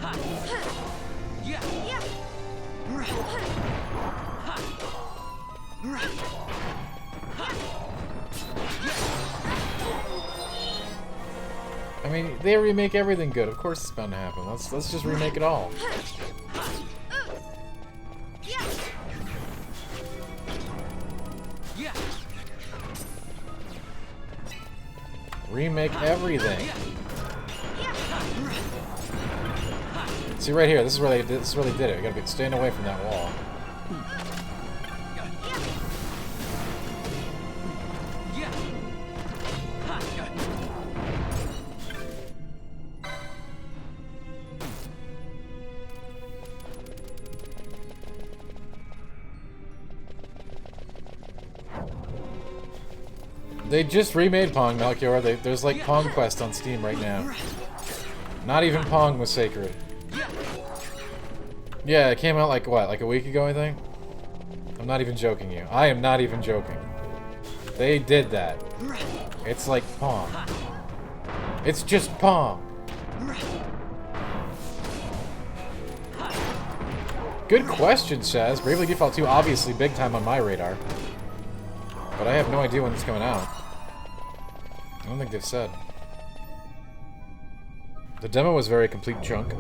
I mean, they remake everything good. Of course it's bound to happen. Let's just remake it all. Remake everything. See right here, this is where they did it. We gotta be staying away from that wall. They just remade Pong, Melchior. There's like Pong Quest on Steam right now. Not even Pong was sacred. Yeah, it came out like, what, like a week ago, I think? I'm not even joking you. I am not even joking. They did that. It's like Pong. It's just Pong. Good question, Shaz. Bravely Default 2 obviously big time on my radar. But I have no idea when it's coming out. I don't think they've said. The demo was very complete junk.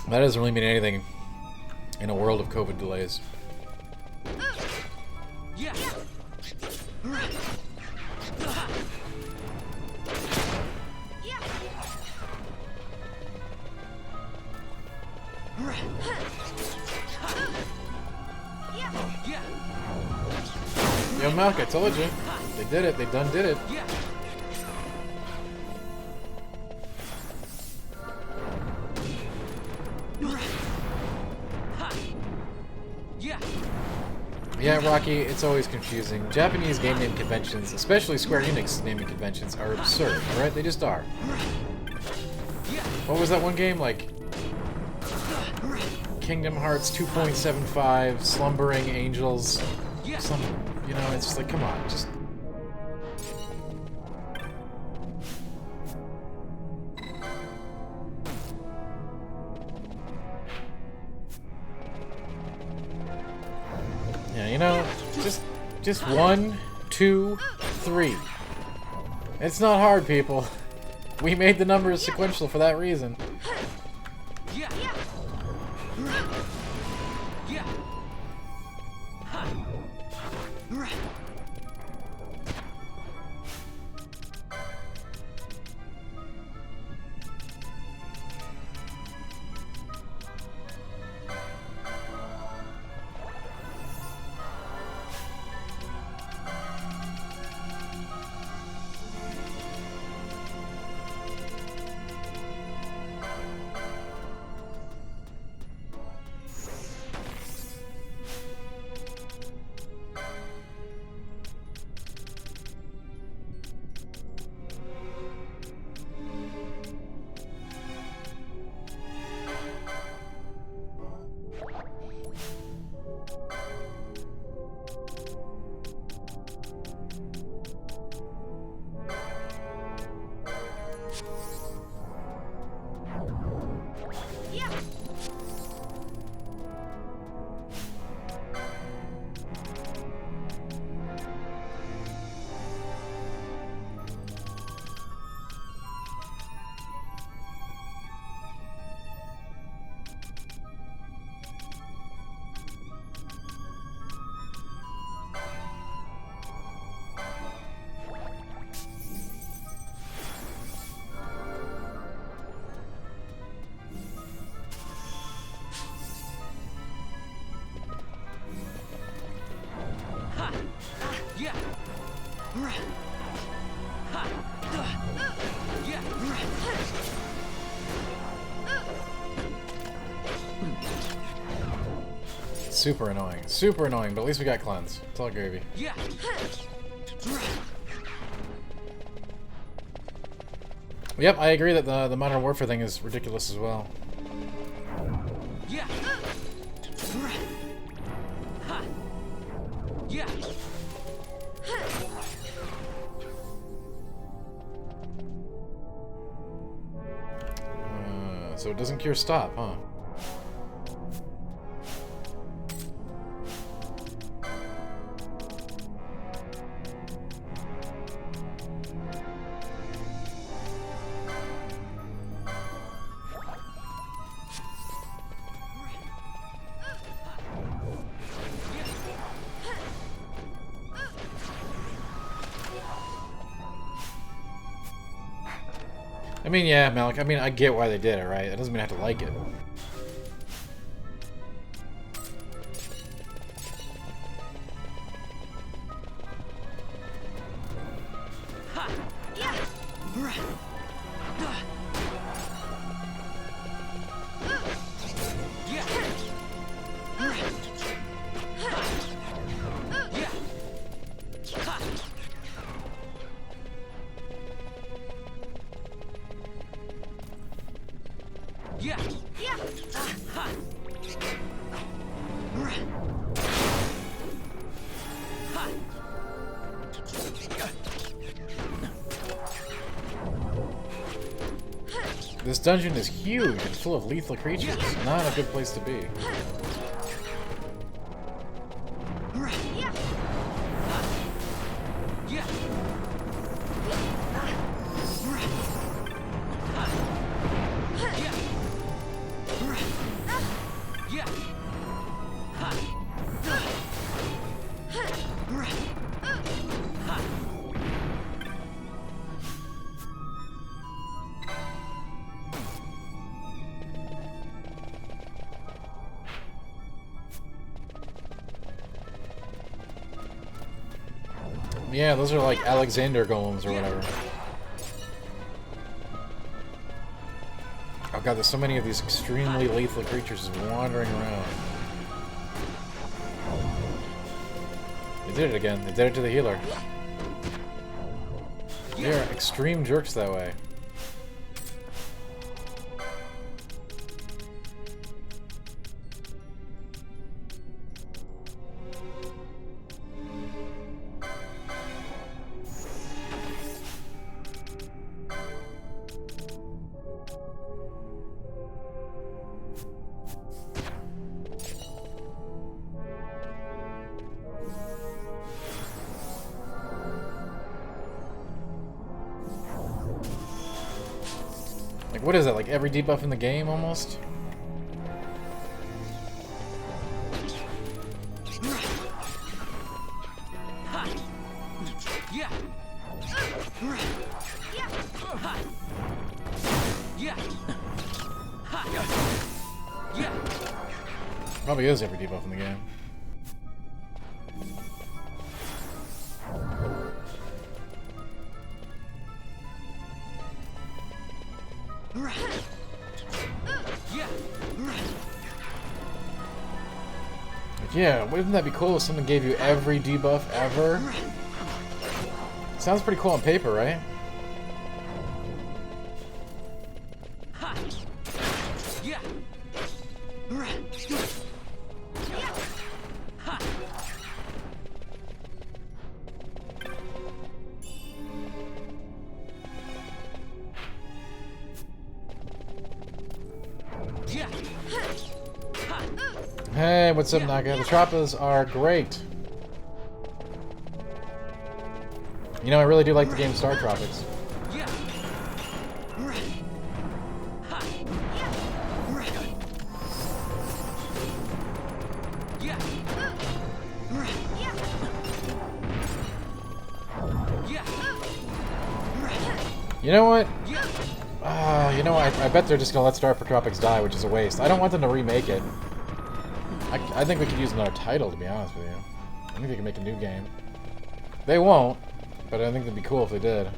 That doesn't really mean anything in a world of COVID delays. Yo, Malk, I told you. They did it. They done did it. Yeah, Rocky, it's always confusing. Japanese game name conventions, especially Square Enix naming conventions, are absurd, alright? They just are. What was that one game? Like... Kingdom Hearts 2.75, Slumbering Angels, some... You know, it's just like, come on, just... Yeah, you know, just 1, 2, 3. It's not hard, people. We made the numbers sequential for that reason. Super annoying, but at least we got cleanse. It's all gravy. Yep, I agree that the Modern Warfare thing is ridiculous as well. So it doesn't cure stop, huh? I mean, yeah, Malik, I mean, I get why they did it, right? It doesn't mean I have to like it. This dungeon is huge and full of lethal creatures. Not a good place to be. Yeah, those are like Alexander golems or whatever. Oh god, there's so many of these extremely lethal creatures just wandering around. They did it again. They did it to the healer. They are extreme jerks that way. Like, what is that? Like every debuff in the game, almost? Probably is every debuff in the game. Yeah, wouldn't that be cool if someone gave you every debuff ever? Sounds pretty cool on paper, right? Hey, what's up, Naga? The Trappas are great. You know, I really do like the game Star Tropics. You know what? You know, I bet they're just gonna let Star Tropics die, which is a waste. I don't want them to remake it. I think we could use another title, to be honest with you. I think they can make a new game. They won't, but I think it'd be cool if they did.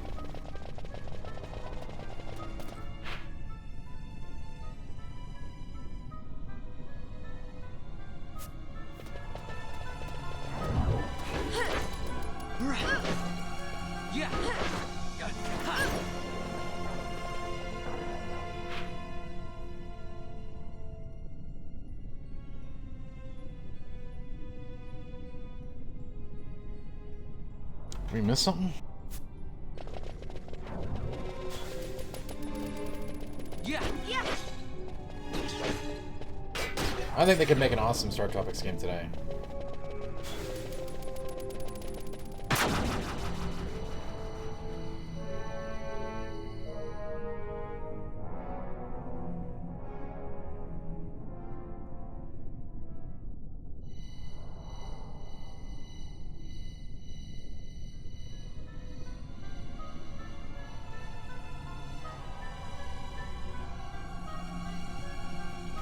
Did we miss something? I think they could make an awesome Star Tropics game today.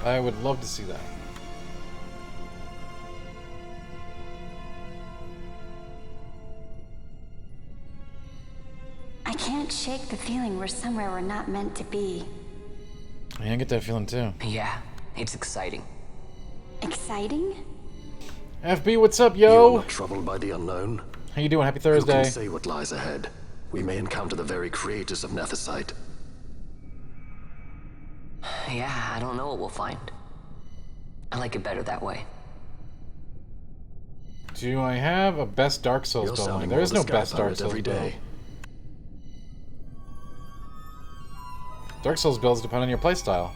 I would love to see that. I can't shake the feeling we're somewhere we're not meant to be. Yeah, I get that feeling too. Yeah, it's exciting. Exciting? FB, what's up, yo? You are not troubled by the unknown? How you doing? Happy Who Thursday. can say what lies ahead? We may encounter the very creators of Nethicite. Yeah, I don't know what we'll find. I like it better that way. Do I have a best Dark Souls You're build? sounding There is more no the best scout Dark pirate Souls every build. day. Dark Souls builds depend on your playstyle.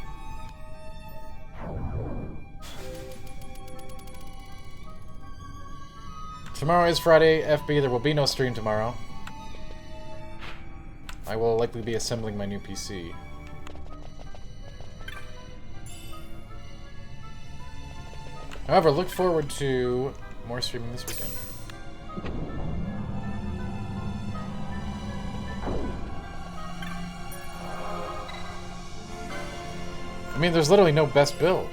Tomorrow is Friday, FB. There will be no stream tomorrow. I will likely be assembling my new PC. However, look forward to more streaming this weekend. I mean, there's literally no best build.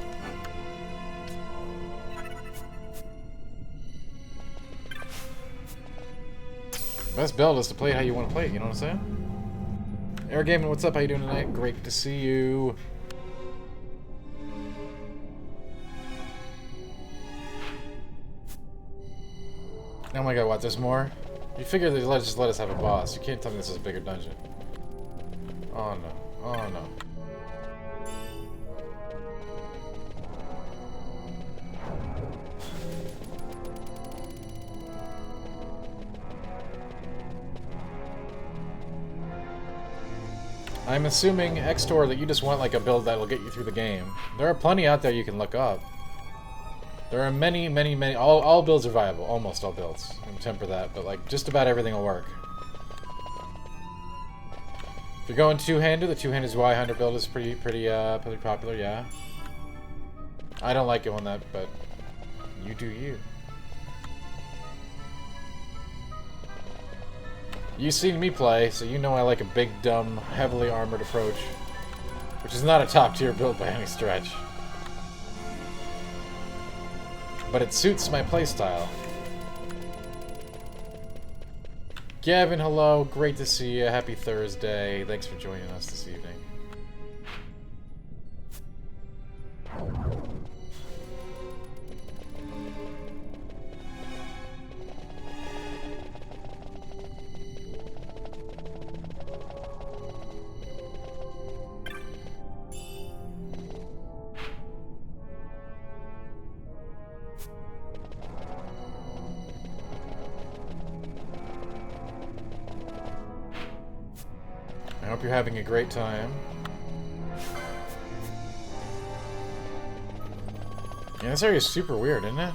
Best build is to play it how you want to play it, you know what I'm saying? Air Gaming, what's up? How you doing tonight? Great to see you. Oh my god, what? There's more? You figure they'd just let us have a boss. You can't tell me this is a bigger dungeon. Oh no. Oh no. I'm assuming, Xtor, that you just want like a build that will get you through the game. There are plenty out there you can look up. There are many, all builds are viable. Almost all builds. I'm gonna temper that, but like just about everything will work. If you're going two-handed, the two-handed Y-Hunter build is pretty popular, yeah. I don't like it on that, but you do you. You've seen me play, so you know I like a big, dumb, heavily armored approach. Which is not a top-tier build by any stretch. But it suits my playstyle. Gavin, hello. Great to see you. Happy Thursday. Thanks for joining us this evening. I hope you're having a great time. Yeah, this area is super weird, isn't it?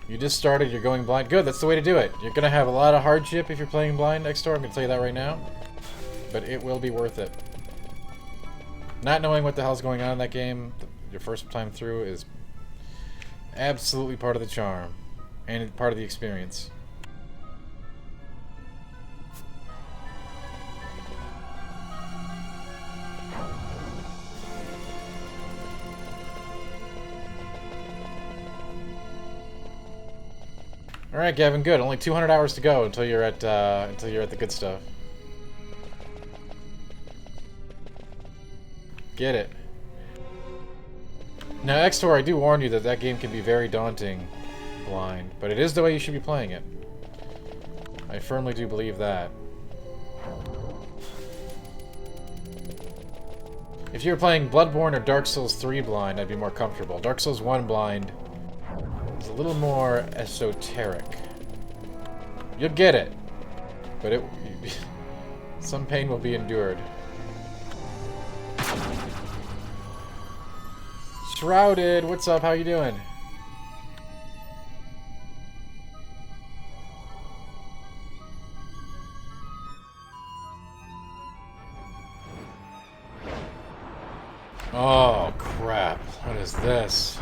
You just started, you're going blind. Good, that's the way to do it. You're gonna have a lot of hardship if you're playing blind next door, I'm gonna tell you that right now. But it will be worth it. Not knowing what the hell's going on in that game, your first time through, is absolutely part of the charm. And part of the experience. All right, Gavin. Good. Only 200 hours to go until you're at the good stuff. Get it. Now, X-Tor, I do warn you that that game can be very daunting. Blind, but it is the way you should be playing it. I firmly do believe that. If you were playing Bloodborne or Dark Souls 3 blind, I'd be more comfortable. Dark Souls 1 blind is a little more esoteric. You'll get it, but some pain will be endured. Shrouded, what's up? How you doing? Oh, crap. What is this?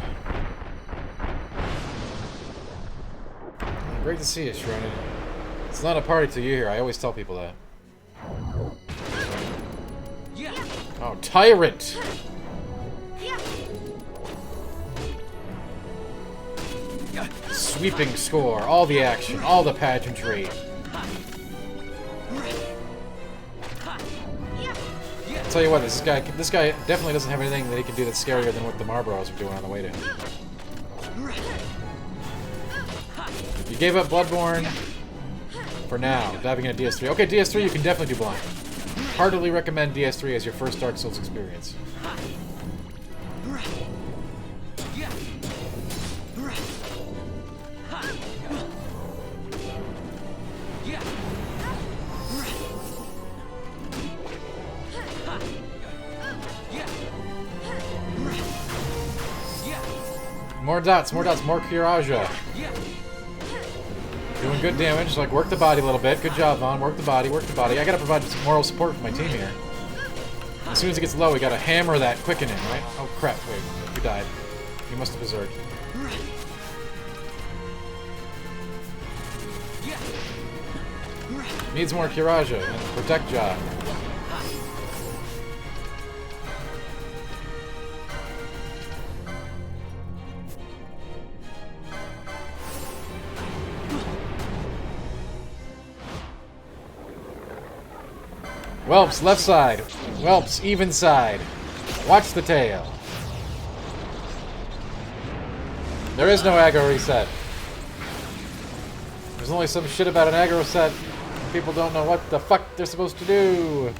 Great to see you, Shrouded. It's not a party till you're here. I always tell people that. Oh, Tyrant! Sweeping score. All the action. All the pageantry. Tell you what, this guy definitely doesn't have anything that he can do that's scarier than what the Marlboros are doing on the way to him. You gave up Bloodborne for now, diving into DS3. Okay, DS3 you can definitely do blind. Heartily recommend DS3 as your first Dark Souls experience. More dots, more Kiraja. Doing good damage, like work the body a little bit. Good job, Vaughn. Work the body, work the body. I gotta provide some moral support for my team here. As soon as it gets low, we gotta hammer that quickening, right? Oh crap, wait, you died. You must have berserked. Needs more Kiraja and protect job. Whelps, left side. Whelps, even side. Watch the tail. There is no aggro reset. There's only some shit about an aggro set. People don't know what the fuck they're supposed to do.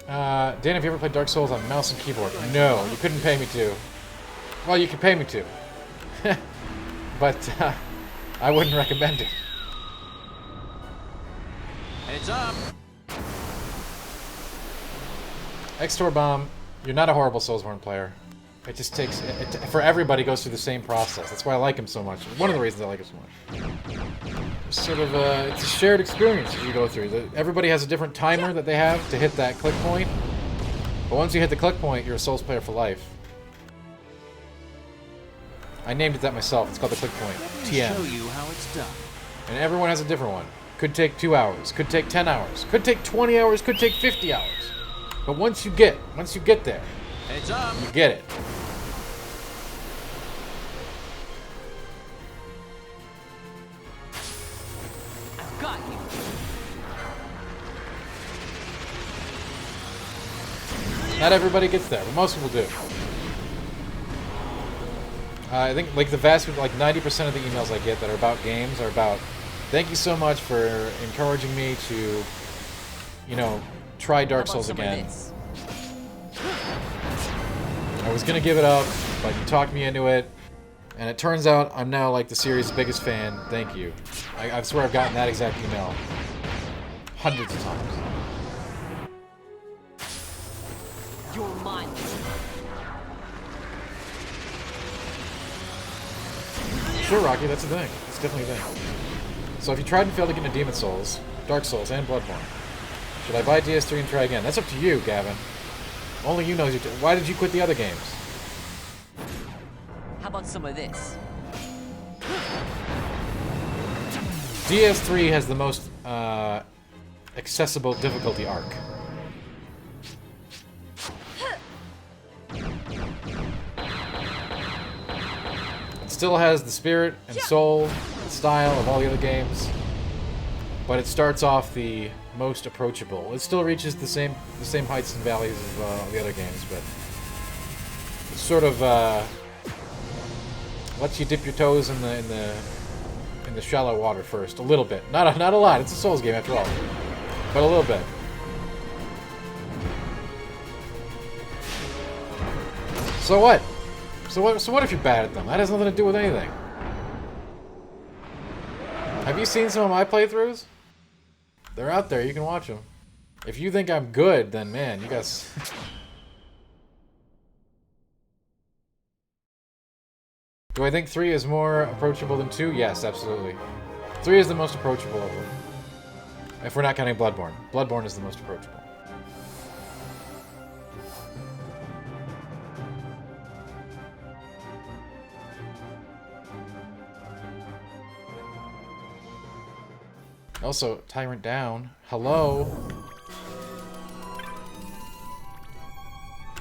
Dan, have you ever played Dark Souls on mouse and keyboard? No, you couldn't pay me to. Well, you could pay me to. But I wouldn't recommend it. Heads up! X-Tor Bomb, you're not a horrible Soulsborne player. It just takes... for everybody, goes through the same process. That's why I like him so much. One of the reasons I like him so much. It's sort of it's a shared experience as you go through. Everybody has a different timer that they have to hit that click point. But once you hit the click point, you're a Souls player for life. I named it that myself. It's called the click point. TM. Show you how it's done. And everyone has a different one. Could take 2 hours. Could take 10 hours. Could take 20 hours. Could take 50 hours. But once you get there, Heads up. you get it. I've got you. Not everybody gets there, but most people do. I think like the vast, like 90% of the emails I get that are about games are about, thank you so much for encouraging me to, you know, try Dark Souls again. I was gonna give it up, but you talked me into it, and it turns out I'm now like the series' biggest fan. Thank you. I swear I've gotten that exact email hundreds of times. You're mine. Sure, Rocky, that's a thing. It's definitely a thing. So if you tried and failed to get into Demon Souls, Dark Souls, and Bloodborne, should I buy DS3 and try again? That's up to you, Gavin. Only you know. Why did you quit the other games? How about some of this? DS3 has the most accessible difficulty arc. It still has the spirit and soul and style of all the other games, but it starts off the most approachable. It still reaches the same heights and valleys of the other games, but it sort of lets you dip your toes in the shallow water first, a little bit. Not a lot. It's a Souls game after all, but a little bit. So what? So what if you're bad at them? That has nothing to do with anything. Have you seen some of my playthroughs? They're out there. You can watch them. If you think I'm good, then man, you guys... Do I think 3 is more approachable than 2? Yes, absolutely. 3 is the most approachable of them. If we're not counting Bloodborne. Bloodborne is the most approachable. Also, Tyrant down. Hello?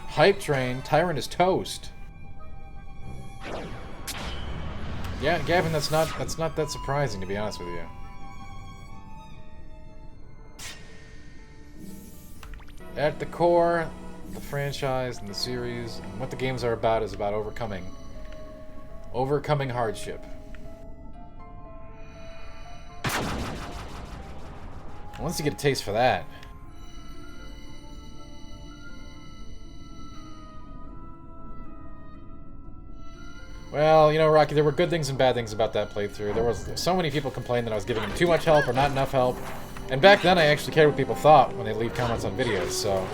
Hype train. Tyrant is toast. Yeah, Gavin, that's not that surprising, to be honest with you. At the core, the franchise and the series, and what the games are about is about overcoming hardship. Once you get a taste for that... Well, you know, Rocky, there were good things and bad things about that playthrough. There was so many people complained that I was giving them too much help or not enough help. And back then, I actually cared what people thought when they leave comments on videos, so...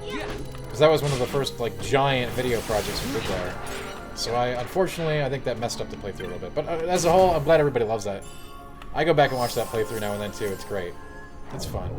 Because that was one of the first, like, giant video projects we did there. So unfortunately, I think that messed up the playthrough a little bit. But as a whole, I'm glad everybody loves that. I go back and watch that playthrough now and then, too. It's great. It's fun.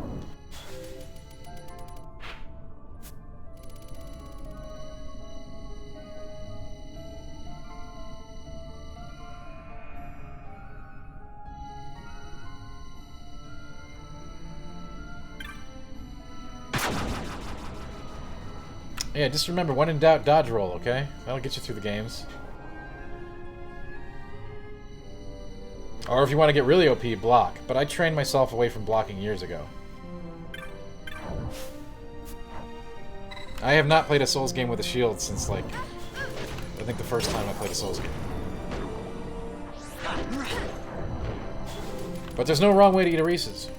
Yeah, just remember, when in doubt, dodge roll, okay? That'll get you through the games. Or if you want to get really OP, block. But I trained myself away from blocking years ago. I have not played a Souls game with a shield since, like, I think the first time I played a Souls game. But there's no wrong way to eat a Reese's.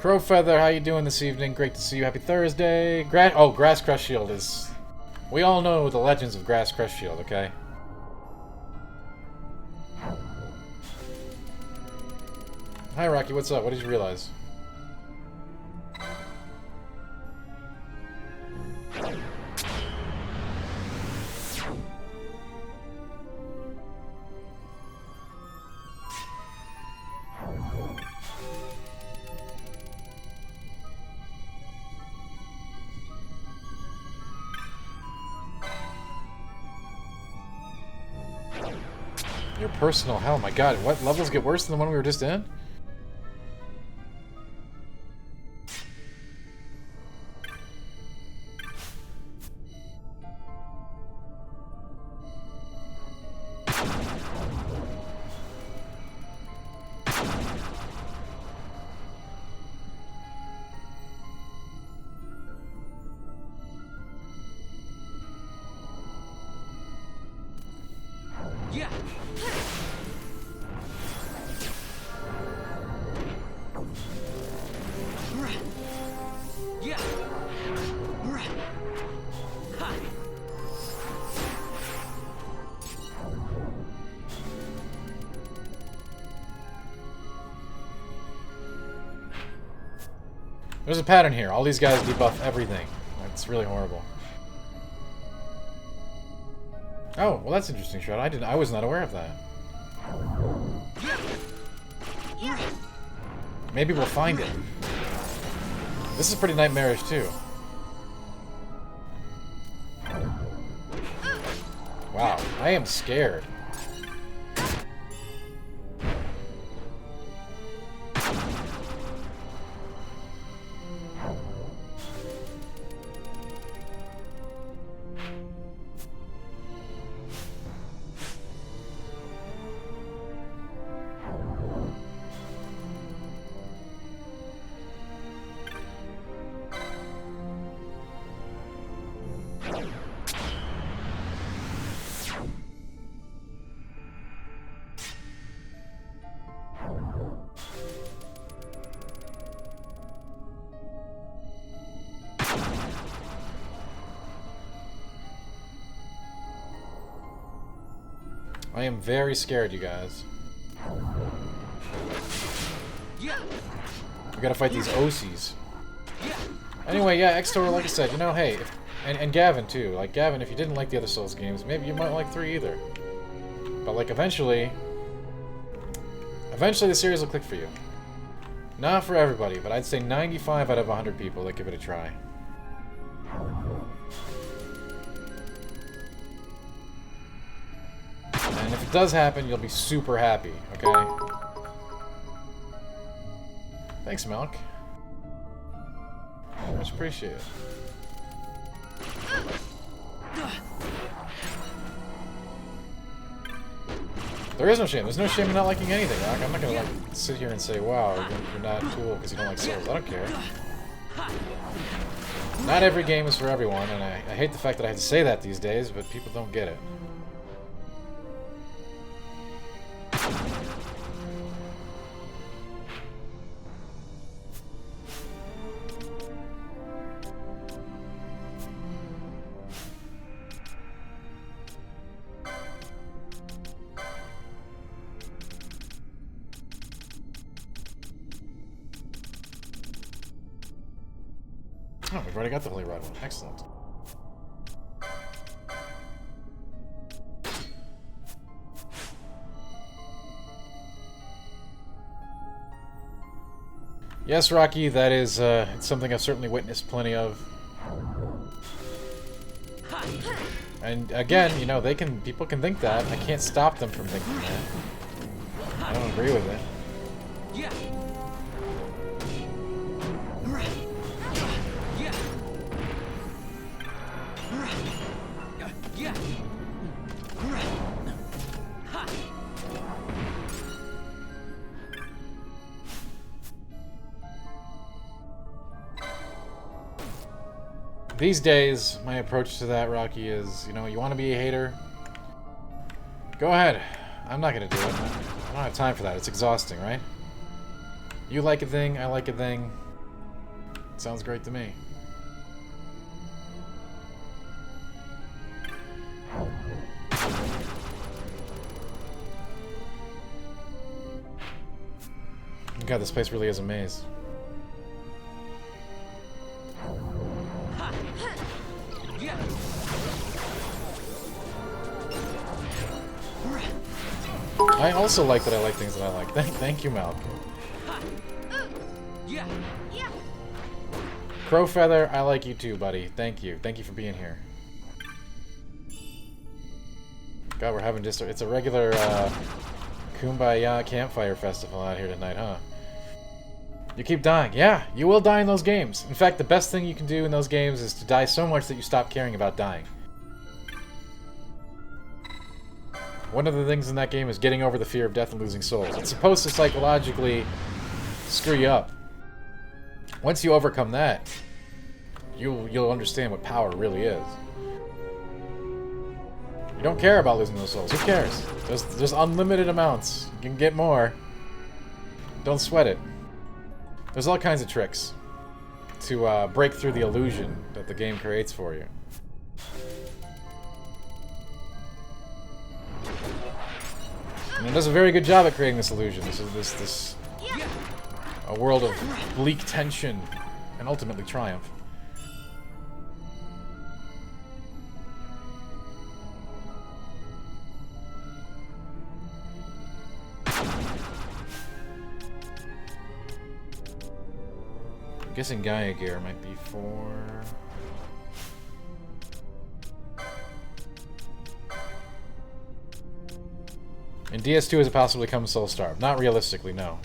Crowfeather, how you doing this evening? Great to see you. Happy Thursday. Grass Crush Shield is... We all know the legends of Grass Crush Shield, okay? Hi, Rocky. What's up? What did you realize? Your personal hell, my god, what levels get worse than the one we were just in? Yeah. Yeah. Ha. There's a pattern here. All these guys debuff everything. That's really horrible. Oh, well that's interesting, Shred. I was not aware of that. Maybe we'll find it. This is pretty nightmarish too. Wow, I am scared. I am very scared, you guys. We gotta fight these OCs. Anyway, yeah, Xtor, like I said, you know, hey, and Gavin too. Like, Gavin, if you didn't like the other Souls games, maybe you might like 3 either. But, like, eventually the series will click for you. Not for everybody, but I'd say 95 out of 100 people that give it a try. And if it does happen, you'll be super happy, okay? Thanks, Milk. Much appreciated. There is no shame. There's no shame in not liking anything, Rock. I'm not gonna like sit here and say, wow, you're not cool because you don't like Souls. I don't care. Not every game is for everyone, and I hate the fact that I have to say that these days, but people don't get it. Oh, we've already got the Holy Rod one. Excellent. Yes, Rocky, that is it's something I've certainly witnessed plenty of. And again, you know, people can think that. I can't stop them from thinking that. I don't agree with it. These days, my approach to that, Rocky, is, you know, you want to be a hater? Go ahead. I'm not going to do it. I don't have time for that. It's exhausting, right? You like a thing, I like a thing. Sounds great to me. God, this place really is a maze. I also like that I like things that I like. Thank you, Malk. Crowfeather, I like you too, buddy. Thank you. Thank you for being here. God, we're having just... It's a regular, Kumbaya campfire festival out here tonight, huh? You keep dying. Yeah, you will die in those games. In fact, the best thing you can do in those games is to die so much that you stop caring about dying. One of the things in that game is getting over the fear of death and losing souls. It's supposed to psychologically screw you up. Once you overcome that, you'll understand what power really is. You don't care about losing those souls. Who cares? There's unlimited amounts. You can get more. Don't sweat it. There's all kinds of tricks to break through the illusion that the game creates for you. And it does a very good job at creating this illusion. This a world of bleak tension and ultimately triumph. I'm guessing Gaia gear might be for... In DS2 is it possible to become soul-starved? Not realistically, no.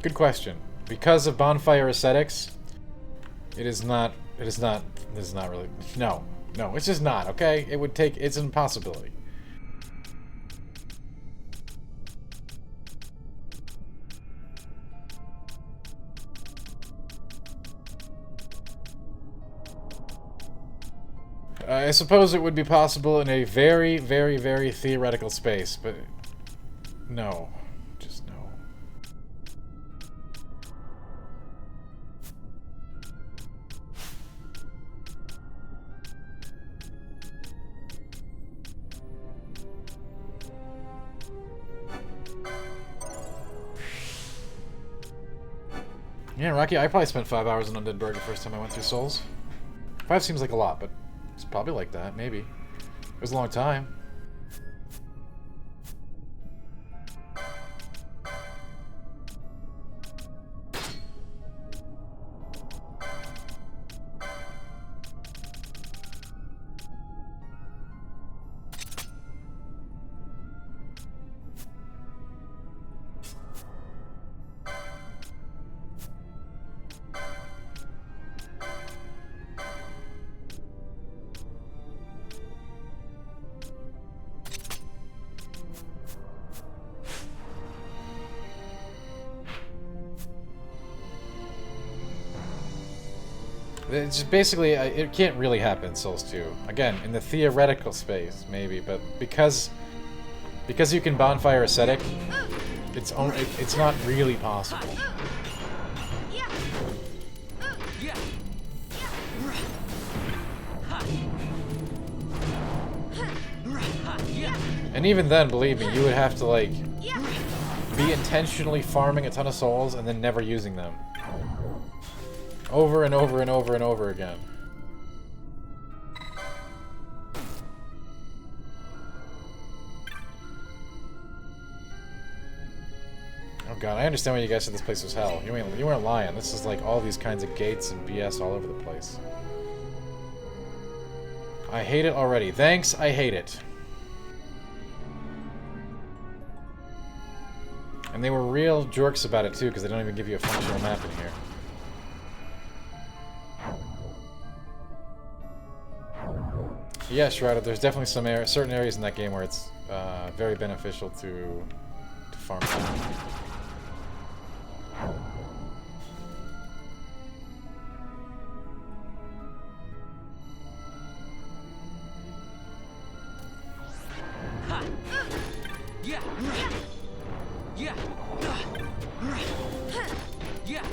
Good question. Because of bonfire ascetics, it is not really... No, it's just not, okay? It would take... It's an impossibility. I suppose it would be possible in a very, very, very theoretical space, but no. Just no. Yeah, Rocky, I probably spent 5 hours in Undead Burg the first time I went through Souls. 5 seems like a lot, but it's probably like that, maybe. It was a long time. It's just basically, it can't really happen in Souls 2. Again, in the theoretical space, maybe, but because you can bonfire ascetic, it's not really possible. And even then, believe me, you would have to, like, be intentionally farming a ton of souls and then never using them. Over and over and over and over again. Oh god, I understand why you guys said this place was hell. You weren't lying. This is like all these kinds of gates and BS all over the place. I hate it already. Thanks, I hate it. And they were real jerks about it too, because they don't even give you a functional map in here. Yeah, Shrouded, there's definitely some certain areas in that game where it's very beneficial to farm time. Yeah.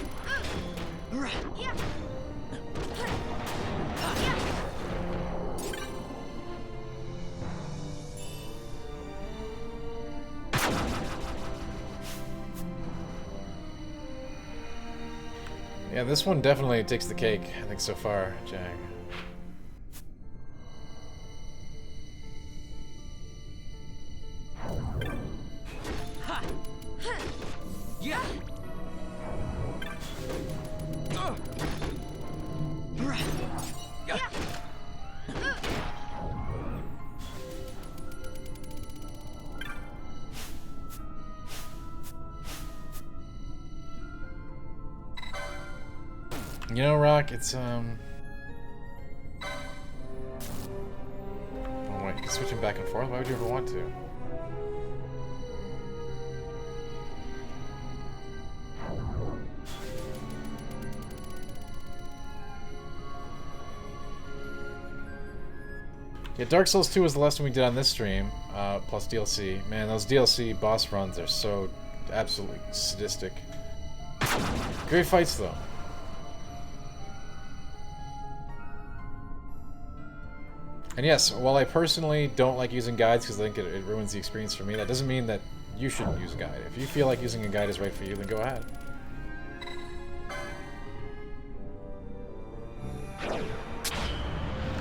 Yeah, this one definitely takes the cake, I think, so far, Jag. Yeah. You know, Rock, it's, Oh wait, you can switch them back and forth? Why would you ever want to? Yeah, Dark Souls 2 was the last one we did on this stream, plus DLC. Man, those DLC boss runs are so absolutely sadistic. Great fights, though. And yes, while I personally don't like using guides because I think it ruins the experience for me, that doesn't mean that you shouldn't use a guide. If you feel like using a guide is right for you, then go ahead.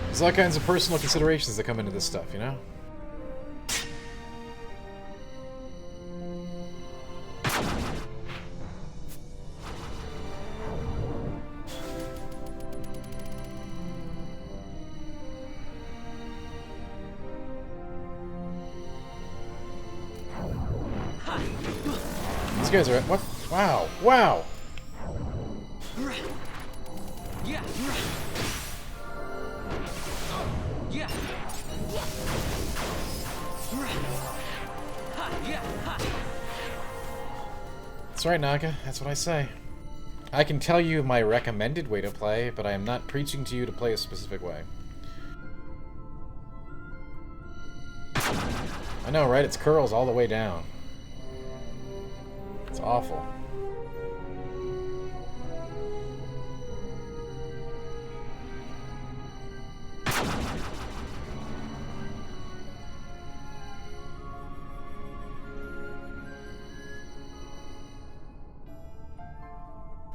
There's all kinds of personal considerations that come into this stuff, you know? These guys are... What? Wow. Wow! Yeah. Yeah. That's right, Naga. That's what I say. I can tell you my recommended way to play, but I am not preaching to you to play a specific way. I know, right? It's curls all the way down. It's awful.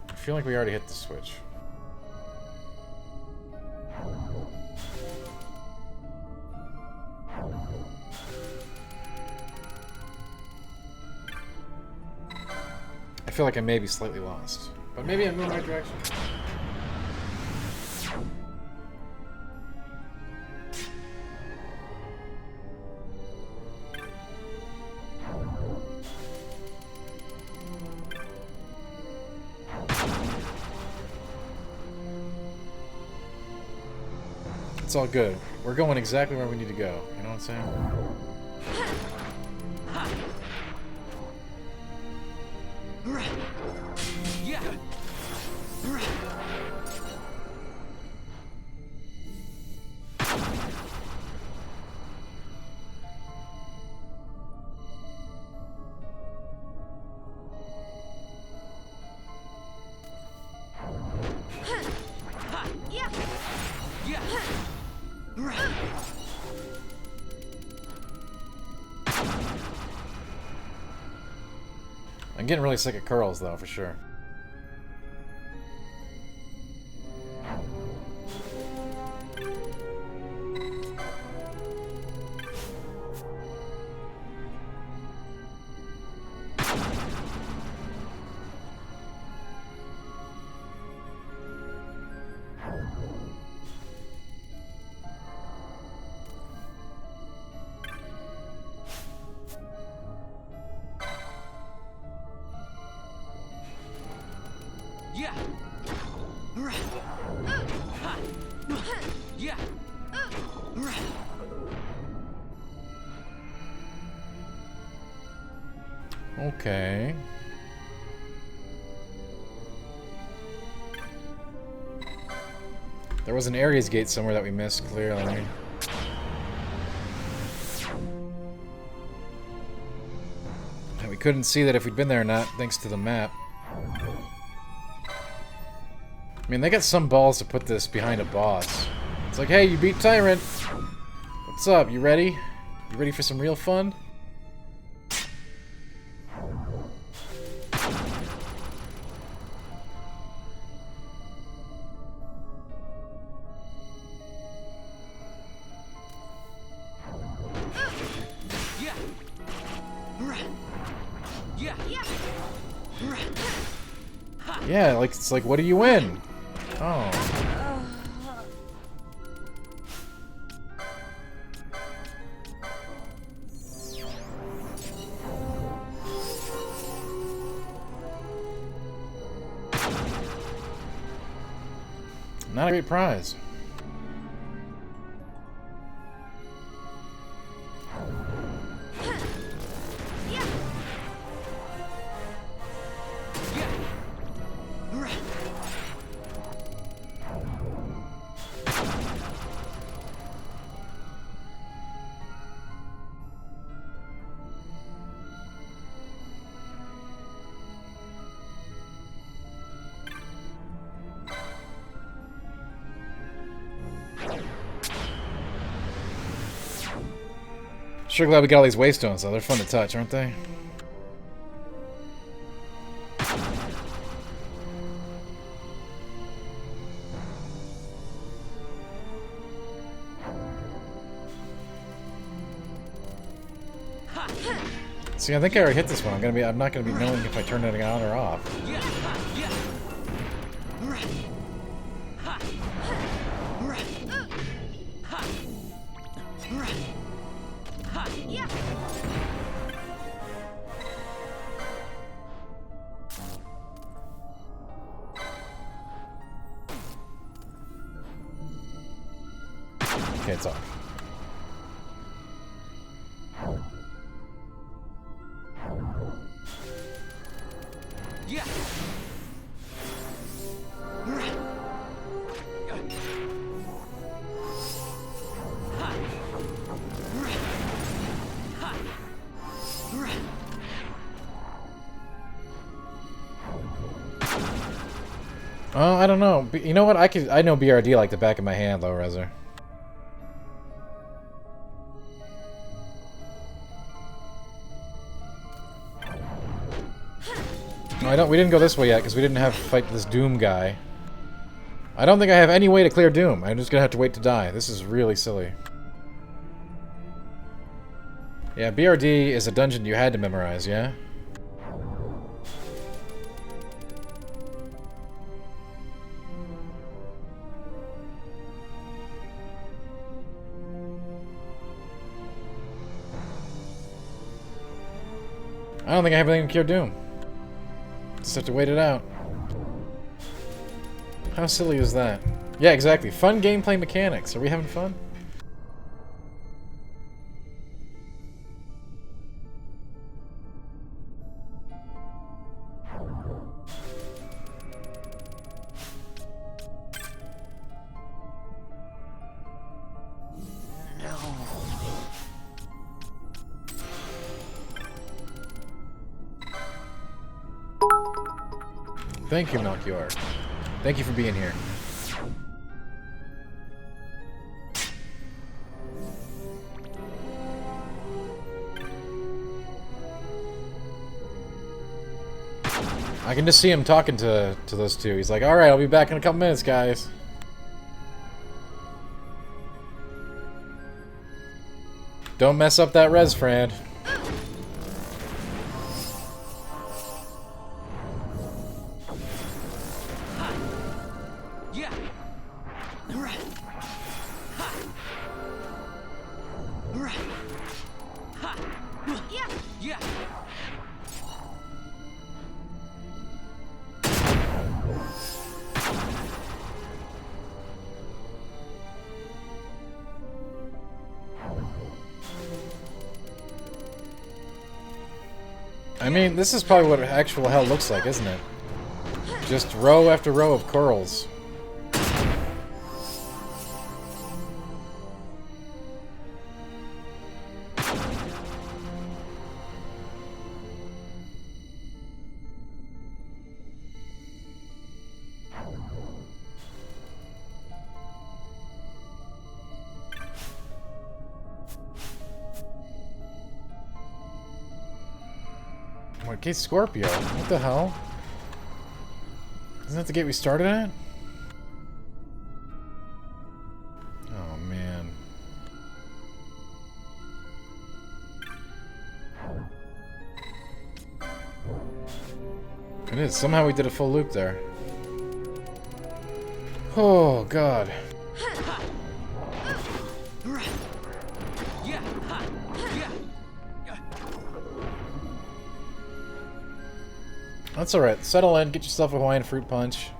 I feel like we already hit the switch. I feel like I may be slightly lost, but maybe I'm moving in the right direction. It's all good. We're going exactly where we need to go. You know what I'm saying? Yeah. I'm getting really sick of curls, though, for sure. Yeah. Yeah. Okay. There was an Ares gate somewhere that we missed, clearly. And we couldn't see that if we'd been there or not, thanks to the map. mean, they got some balls to put this behind a boss. It's like, hey, you beat Tyrant. What's up? You ready? You ready for some real fun? Yeah, like it's like, what do you win? Oh. Not a great prize. Sure glad we got all these waystones, though. They're fun to touch, aren't they? See, I think I already hit this one. I'm not gonna be knowing if I turn it on or off. Okay, it's off. Oh, I don't know. You know what? I know BRD like the back of my hand, low reser. No, we didn't go this way yet because we didn't have to fight this Doom guy. I don't think I have any way to clear Doom. I'm just gonna have to wait to die. This is really silly. Yeah, BRD is a dungeon you had to memorize, yeah? I don't think I have anything to cure Doom. Just have to wait it out. How silly is that? Yeah, exactly. Fun gameplay mechanics. Are we having fun? Thank you, Melchior. Thank you for being here. I can just see him talking to those two. He's like, alright, I'll be back in a couple minutes, guys. Don't mess up that res, Fran. I mean, this is probably what actual hell looks like, isn't it? Just row after row of corals. What, Gate Scorpio? What the hell? Isn't that the gate we started at? Oh, man. It is. Somehow we did a full loop there. Oh, God. Yeah. Yeah. That's alright. Settle in, get yourself a Hawaiian fruit punch.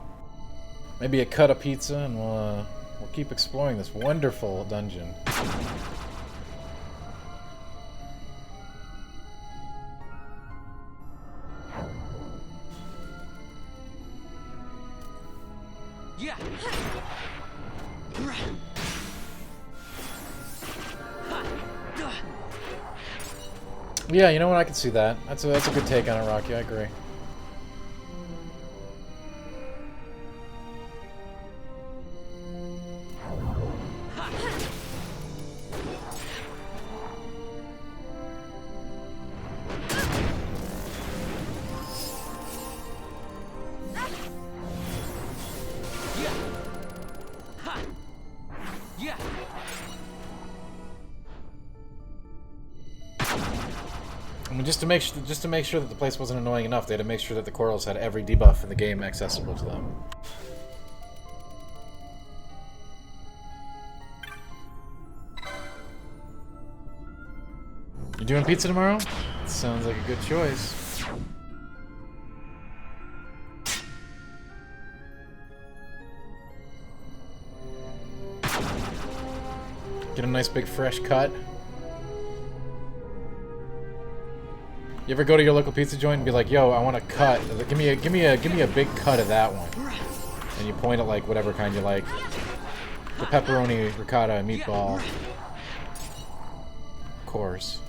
Maybe a cut of pizza, and we'll keep exploring this wonderful dungeon. Yeah. Yeah, you know what? I can see that. That's a good take on it, Rocky. I agree. Yeah. I mean, just to make sure that the place wasn't annoying enough, they had to make sure that the Corals had every debuff in the game accessible to them. You doing pizza tomorrow? Sounds like a good choice. Get a nice big fresh cut. You ever go to your local pizza joint and be like, "Yo, I want a cut. Give me a big cut of that one." And you point at like whatever kind you like. The pepperoni, ricotta, meatball. Of course.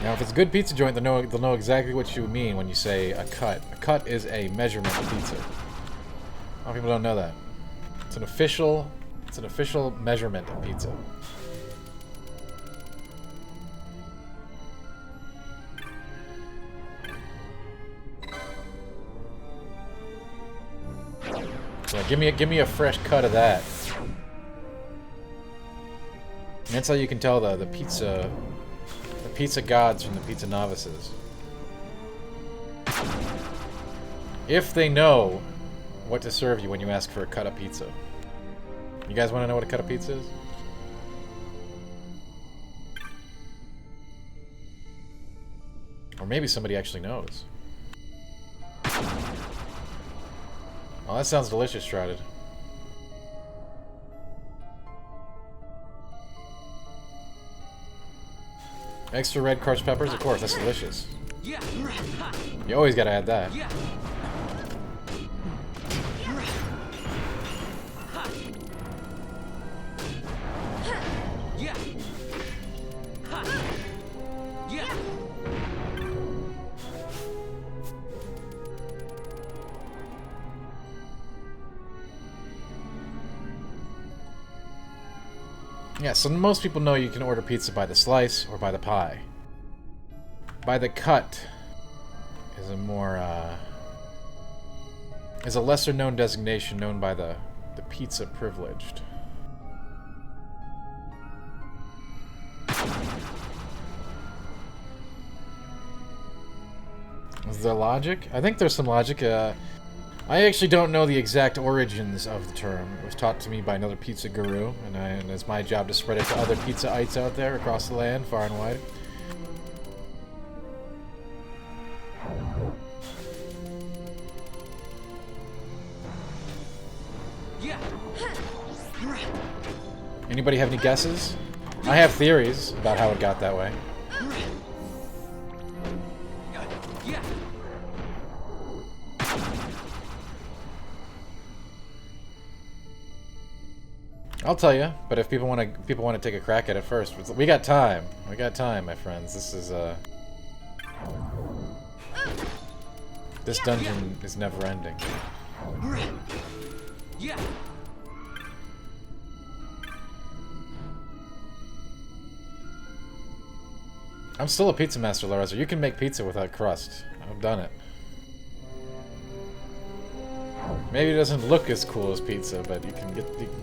Now, if it's a good pizza joint, they'll know exactly what you mean when you say a cut. A cut is a measurement of pizza. A lot of people don't know that. It's an official measurement of pizza. So give me a fresh cut of that. And that's how you can tell the pizza gods from the pizza novices. If they know what to serve you when you ask for a cut of pizza. You guys want to know what a cut of pizza is? Or maybe somebody actually knows. Oh, that sounds delicious, Shrouded. Extra red crushed peppers? Of course, that's delicious. Yeah. You always gotta add that. Yeah. Yeah. Yeah. Yeah, so most people know you can order pizza by the slice or by the pie. By the cut is a more, is a lesser known designation known by the pizza privileged. Is there logic? I think there's some logic. I actually don't know the exact origins of the term. It was taught to me by another pizza guru, and it's my job to spread it to other pizza-ites out there across the land, far and wide. Yeah. Anybody have any guesses? I have theories about how it got that way. Yeah. I'll tell you, but if people want to take a crack at it first, we got time. We got time, my friends. This dungeon is never ending. Yeah. I'm still a pizza master, Lorenzo. You can make pizza without crust. I've done it. Maybe it doesn't look as cool as pizza, but you can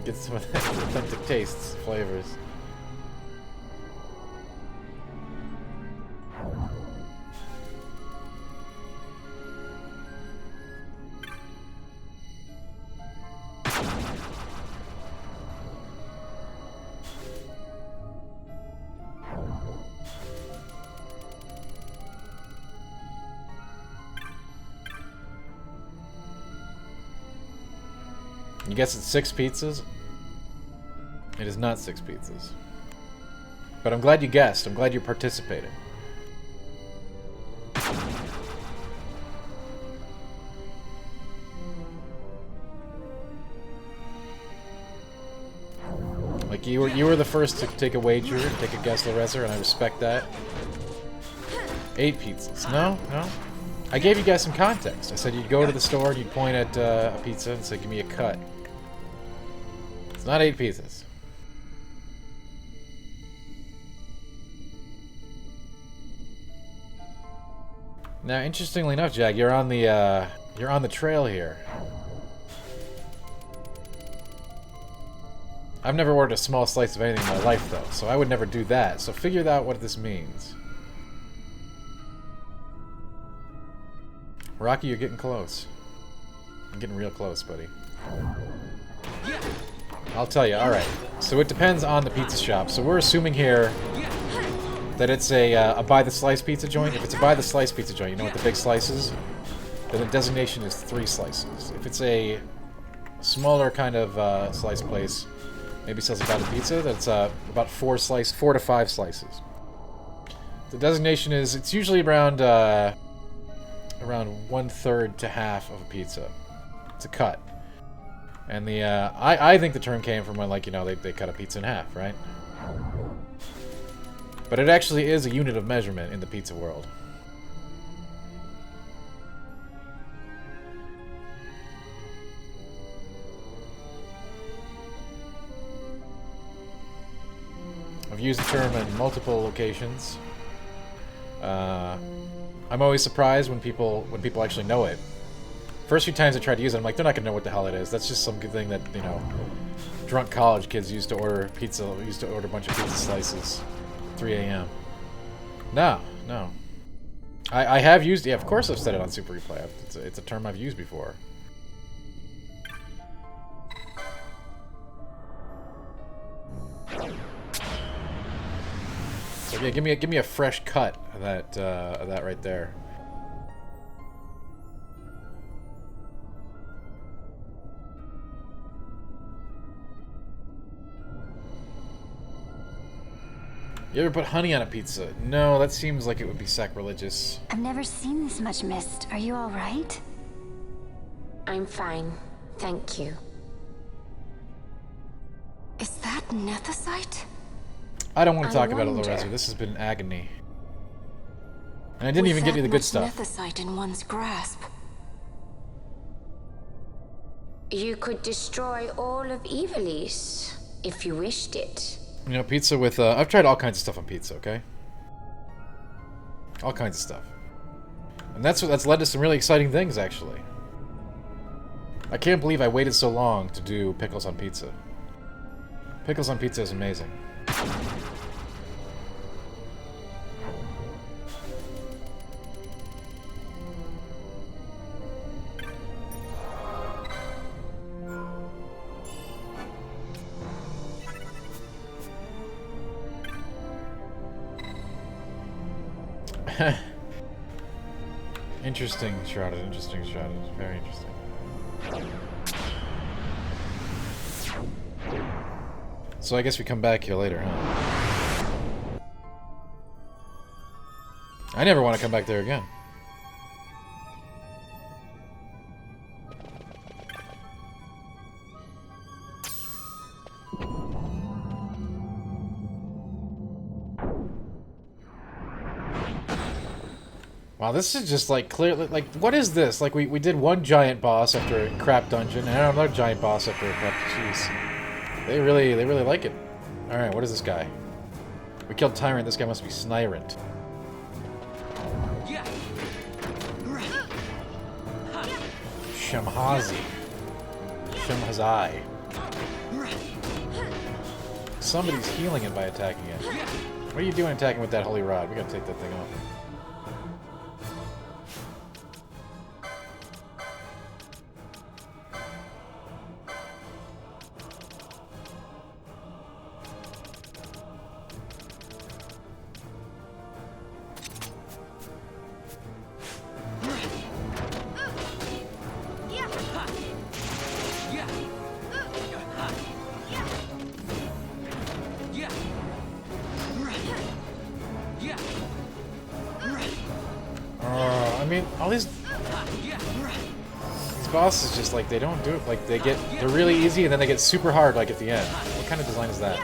get some of that authentic tastes, flavors. You guess it's 6 pizzas? It is not 6 pizzas. But I'm glad you guessed. I'm glad you participated. Like you were the first to take a wager, take a guess, Lorenzo, and I respect that. 8 pizzas. No, no. I gave you guys some context. I said you'd go to the store and you'd point at a pizza and say, "Give me a cut." It's not 8 pizzas. Now, interestingly enough, Jack, you're on the trail here. I've never ordered a small slice of anything in my life, though, so I would never do that. So figure out what this means. Rocky, you're getting close. I'm getting real close, buddy. I'll tell you. All right. So it depends on the pizza shop. So we're assuming here that it's a by-the-slice pizza joint. If it's a by-the-slice pizza joint, you know what the big slice is? Then the designation is 3 slices. If it's a smaller kind of slice place, maybe sells about a pizza, that's about 4 to 5 slices. The designation is, it's usually around 1/3 to half of a pizza. It's a cut. And the I think the term came from when, like, you know, they cut a pizza in half, right? But it actually is a unit of measurement in the pizza world. I've used the term in multiple locations. I'm always surprised when people actually know it. First few times I tried to use it, I'm like, they're not gonna know what the hell it is. That's just some good thing that, you know, drunk college kids used to order pizza, used to order a bunch of pizza slices, 3 a.m. No. I have used, yeah, of course I've said it on Super Replay. It's a term I've used before. So yeah, give me a fresh cut of that right there. You ever put honey on a pizza? No, that seems like it would be sacrilegious. I've never seen this much mist. Are you all right? I'm fine, thank you. Is that nethicite? I don't want to I talk about it, wonder. Lorenzo. This has been agony. And I didn't even get you the good stuff. Nethicite in one's grasp. You could destroy all of Evilise, if you wished it. You know, pizza with, I've tried all kinds of stuff on pizza, okay? All kinds of stuff. And that's led to some really exciting things, actually. I can't believe I waited so long to do pickles on pizza. Pickles on pizza is amazing. Interesting shrouded, very interesting. So I guess we come back here later, huh? I never want to come back there again. Wow, this is just like clearly like, what is this? Like we did one giant boss after a crap dungeon and another giant boss after a crap. Jeez, they really like it. All right, what is this guy? We killed Tyrant. This guy must be Snyrant. Shamhazi. Shamhazai. Somebody's healing it by attacking it. What are you doing attacking with that holy rod? We gotta take that thing off. I mean, all these bosses just like they don't do it. Like they're really easy and then they get super hard like at the end. What kind of design is that?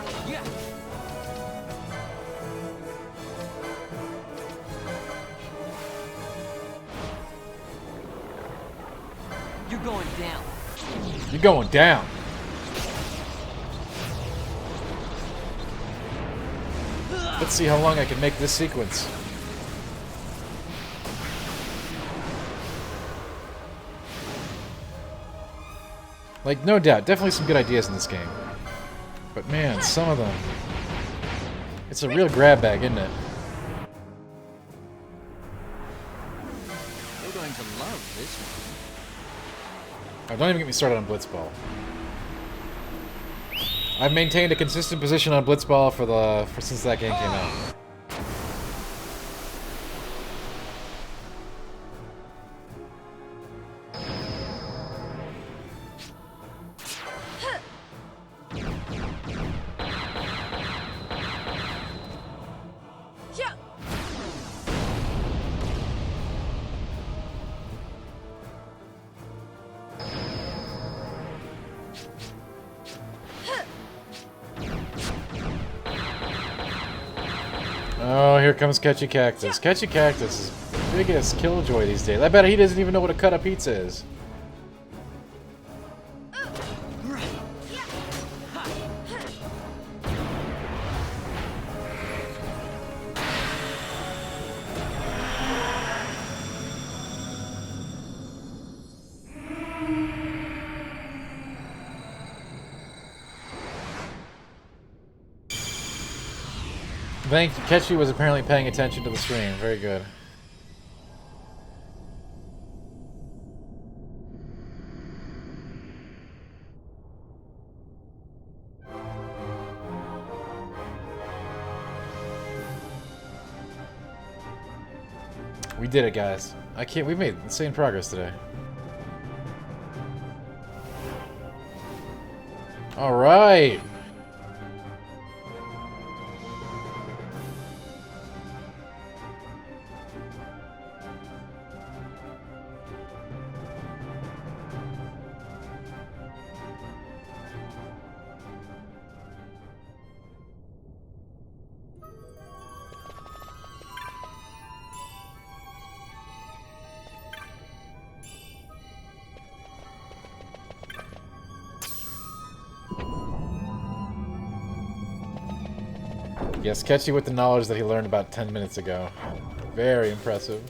You're going down. You're going down. Let's see how long I can make this sequence. Like, no doubt, definitely some good ideas in this game. But man, some of them... It's a real grab bag, isn't it? You're going to love this one. Oh, don't even get me started on Blitzball. I've maintained a consistent position on Blitzball for since that game came out. Oh, here comes Catchy Cactus. Catchy Cactus is the biggest killjoy these days. I bet he doesn't even know what a cut-up pizza is. Thank you. Ketchy was apparently paying attention to the stream. Very good. We did it, guys. We made insane progress today. All right. Yes, Ketchy with the knowledge that he learned about 10 minutes ago. Very impressive.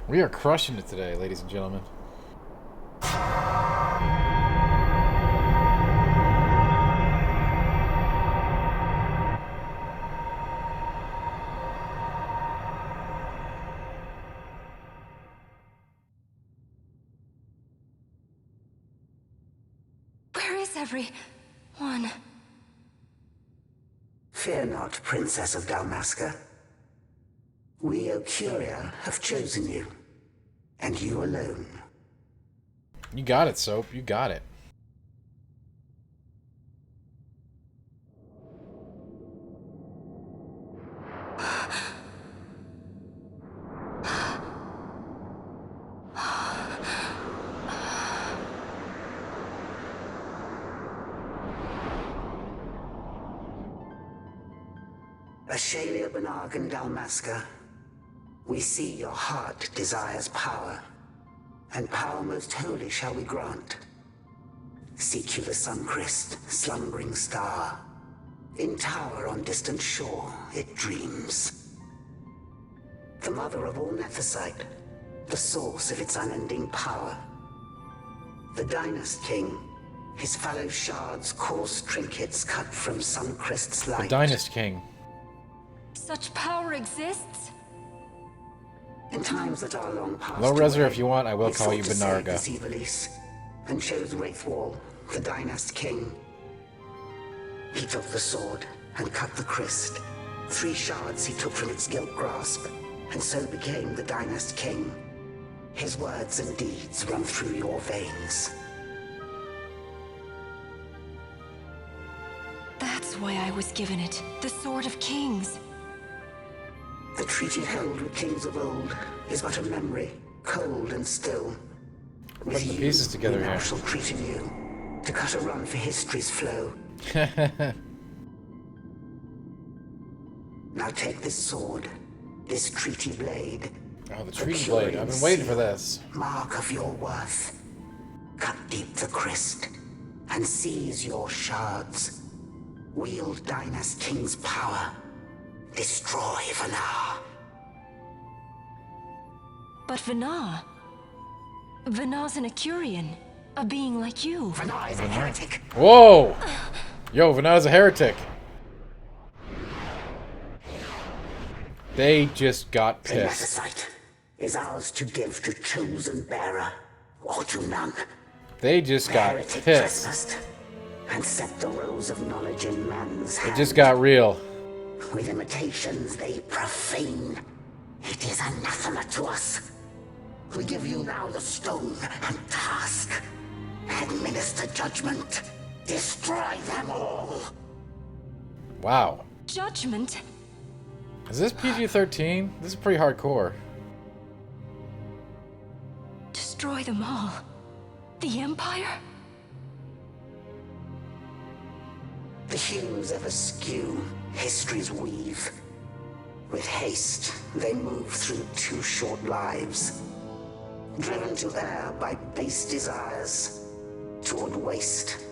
We are crushing it today, ladies and gentlemen. Where is everyone? Fear not, Princess of Dalmasca. We, Ocuria, have chosen you. And you alone. You got it, Soap. You got it. Shalia Benargan Dalmasca, we see your heart desires power, and power most holy shall we grant. Seek you the Suncrist, slumbering star. In tower on distant shore, it dreams. The mother of all Nephesite, the source of its unending power. The Dynast King, his fallow shards, coarse trinkets cut from Suncrist's light. The Dynast King. Such power exists? In times that are long past. Low reser away, if you want, I will we call you sought to save Benarga. this Ivalice, and chose Wraithwall, the Dynast King. He took the sword and cut the Christ. 3 shards he took from its gilt grasp, and so became the Dynast King. His words and deeds run through your veins. That's why I was given it. The Sword of Kings. The treaty held with kings of old is but a memory, cold and still. Putting the pieces together we now here. shall treat anew, to cut a run for history's flow. Now take this sword, this treaty blade. Oh, the treaty blade. I've been waiting for this. Mark of your worth. Cut deep the Christ, and seize your shards. Wield Dynast King's power. Destroy Vanar. But Vanar... Vanar's an Ecurian. A being like you. Vanar is a heretic. Whoa! Yo, Vanar's a heretic. They just got The pissed. Nephesite is ours to give to chosen bearer, or to none. They just The got heretic pissed. trespassed, and set the rose of knowledge in man's It hand. just got real. With imitations they profane. It is anathema to us. We give you now the stone and task. Administer judgment. Destroy them all. Wow. Judgment? Is this PG-13? This is pretty hardcore. Destroy them all? The Empire? The hues ever skew history's weave. With haste, they move through 2 short lives. Driven to err by base desires. Toward waste.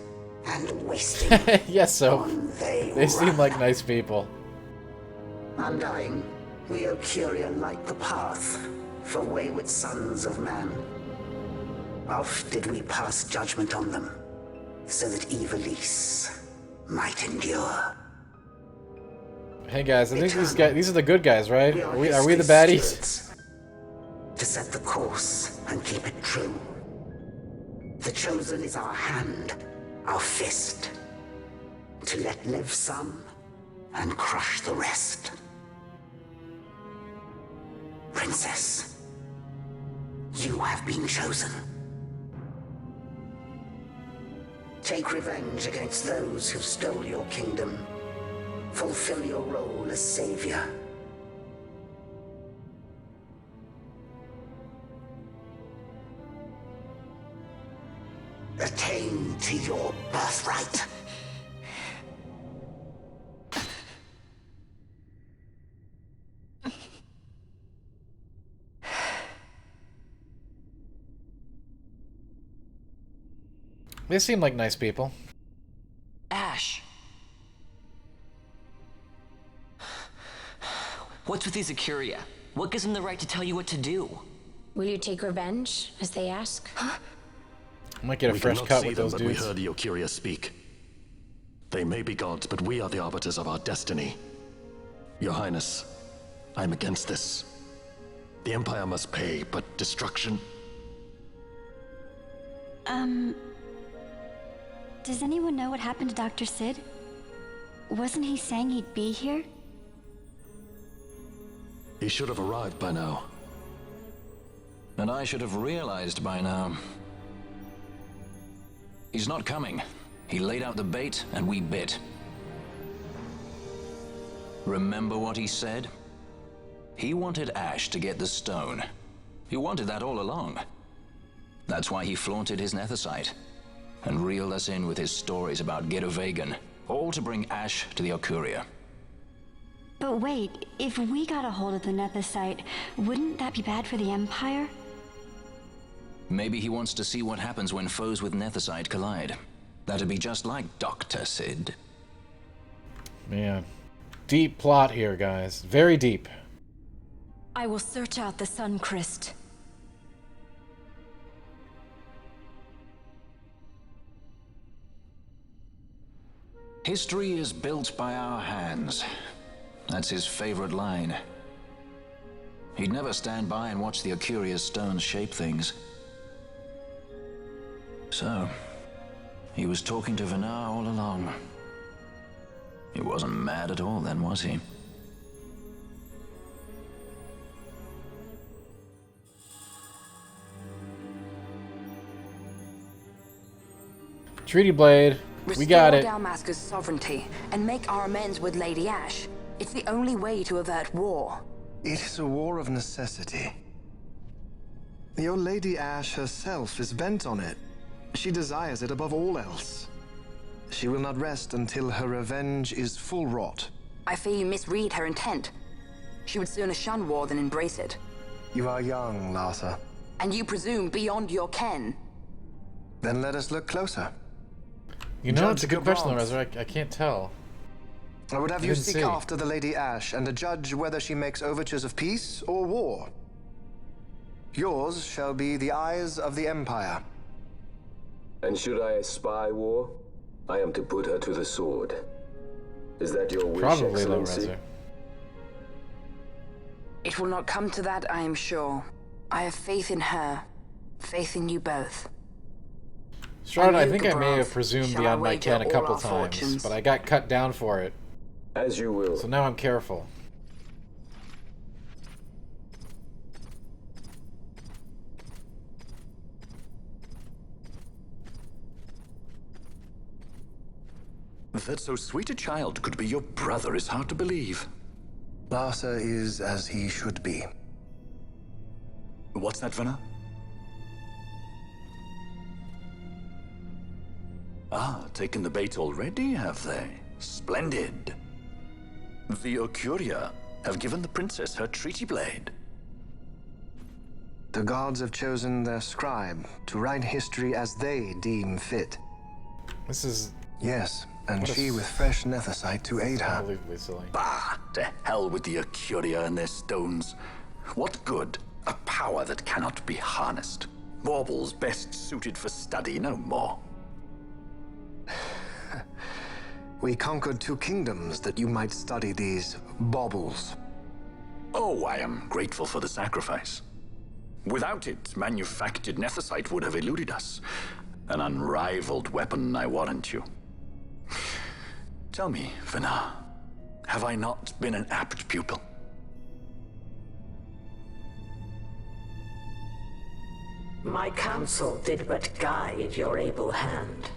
And wasting. Yes, so. on they They seem run. like nice people. Undying, we Ocuria light the path for wayward sons of man. Oft did we pass judgment on them, so that Ivalice might endure. Hey guys, I think these are the good guys, right? Are we the baddies? Stewards, to set the course and keep it true. The chosen is our hand, our fist, to let live some and crush the rest. Princess, you have been chosen. Take revenge against those who stole your kingdom. Fulfill your role as savior. Attain to your birthright. They seem like nice people. Ash. What's with these Ecuriya? What gives them the right to tell you what to do? Will you take revenge, as they ask? I might get a We fresh cannot cut see with them, those but dudes. we heard the Ocuria speak. They may be gods, but we are the arbiters of our destiny. Your Highness, I'm against this. The Empire must pay, but destruction? Does anyone know what happened to Dr. Sid? Wasn't he saying he'd be here? He should have arrived by now. And I should have realized by now. He's not coming. He laid out the bait, and we bit. Remember what he said? He wanted Ash to get the stone. He wanted that all along. That's why he flaunted his Nethicite, and reeled us in with his stories about Getavegan, all to bring Ash to the Ocuria. But wait, if we got a hold of the Nethicite, wouldn't that be bad for the Empire? Maybe he wants to see what happens when foes with Nethicite collide. That'd be just like Dr. Sid. Man. Deep plot here, guys. Very deep. I will search out the Suncrest. History is built by our hands. That's his favorite line. He'd never stand by and watch the Accurious stones shape things. So, he was talking to Vinar all along. He wasn't mad at all then, was he? Treaty Blade. We got it. Restore Dalmasca's sovereignty and make our amends with Lady Ash. It's the only way to avert war. It is a war of necessity. Your Lady Ash herself is bent on it. She desires it above all else. She will not rest until her revenge is full wrought. I fear you misread her intent. She would sooner shun war than embrace it. You are young, Larsa. And you presume beyond your ken. Then let us look closer. You know, it's a good question, Gabrant. Lorenzo. I can't tell. I would have I you didn't seek see. after the Lady Ash and judge whether she makes overtures of peace or war. Yours shall be the eyes of the Empire. And should I spy war, I am to put her to the sword. Is that your wish, Probably, Excellency? Lorenzo. It will not come to that, I am sure. I have faith in her. Faith in you both. Strahd, I you, think I may Gabrant, have presumed shall I beyond my wager ken a all couple our times, fortunes? but I got cut down for it. As you will. So now I'm careful. That so sweet a child could be your brother is hard to believe. Larsa is as he should be. What's that, Venna? Ah, taken the bait already, have they? Splendid. The Ocuria have given the princess her treaty blade. The gods have chosen their scribe to write history as they deem fit. This is Yes, and What a she with fresh Nethicite to aid her. unbelievably silly. Bah, to hell with the Ocuria and their stones. What good? A power that cannot be harnessed. Baubles best suited for study, no more. We conquered 2 kingdoms that you might study these baubles. Oh, I am grateful for the sacrifice. Without it, manufactured Nethicite would have eluded us. An unrivaled weapon, I warrant you. Tell me, Venna, have I not been an apt pupil? My counsel did but guide your able hand.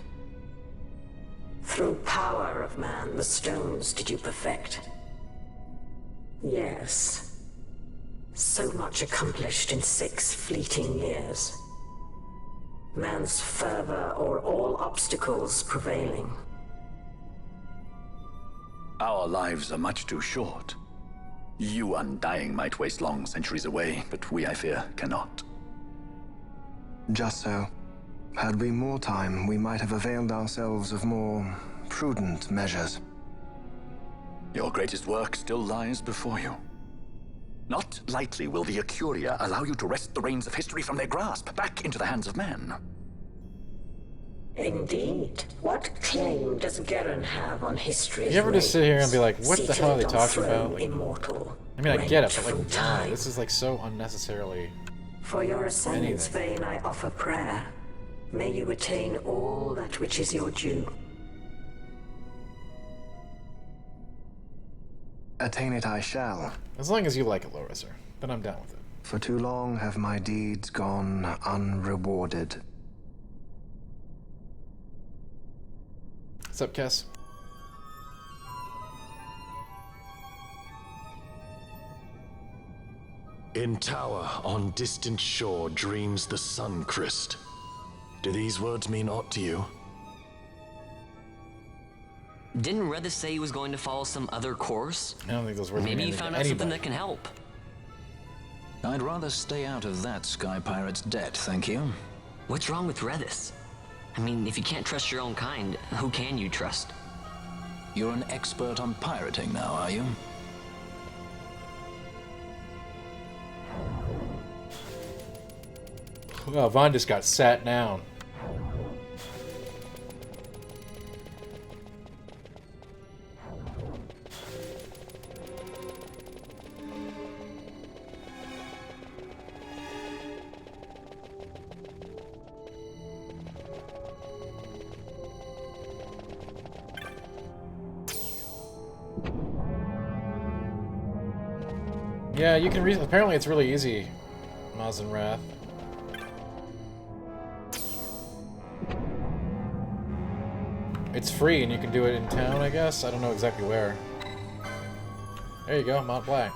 Through power of man, the stones did you perfect. Yes. So much accomplished in 6 fleeting years. Man's fervor o'er all obstacles prevailing. Our lives are much too short. You undying might waste long centuries away, but we, I fear, cannot. Just so. Had we more time, we might have availed ourselves of more prudent measures. Your greatest work still lies before you. Not lightly will the Ocuria allow you to wrest the reins of history from their grasp, back into the hands of men. Indeed. What claim does Garen have on history's You ever just sit here and be like, what the hell are they seated on talking about? throne Like, immortal, I mean, I get it, but rent like, from why? time. This is like so unnecessarily. For your ascendant's vein I offer prayer. May you attain all that which is your due. Attain it I shall. As long as you like it, Lorenzo. Then I'm down with it. For too long have my deeds gone unrewarded. What's up, Cass? In tower on distant shore dreams the Suncrest. Do these words mean aught to you? Didn't Redis say he was going to follow some other course? I don't think those were Maybe he found out something that can help. I'd rather stay out of that Sky Pirate's debt, thank you. What's wrong with Redis? I mean, if you can't trust your own kind, who can you trust? You're an expert on pirating now, are you? Well, Vaughn just got sat down. Yeah, you can apparently it's really easy, Maz and Wrath. It's free and you can do it in town, I guess? I don't know exactly where. There you go, Mont Blanc.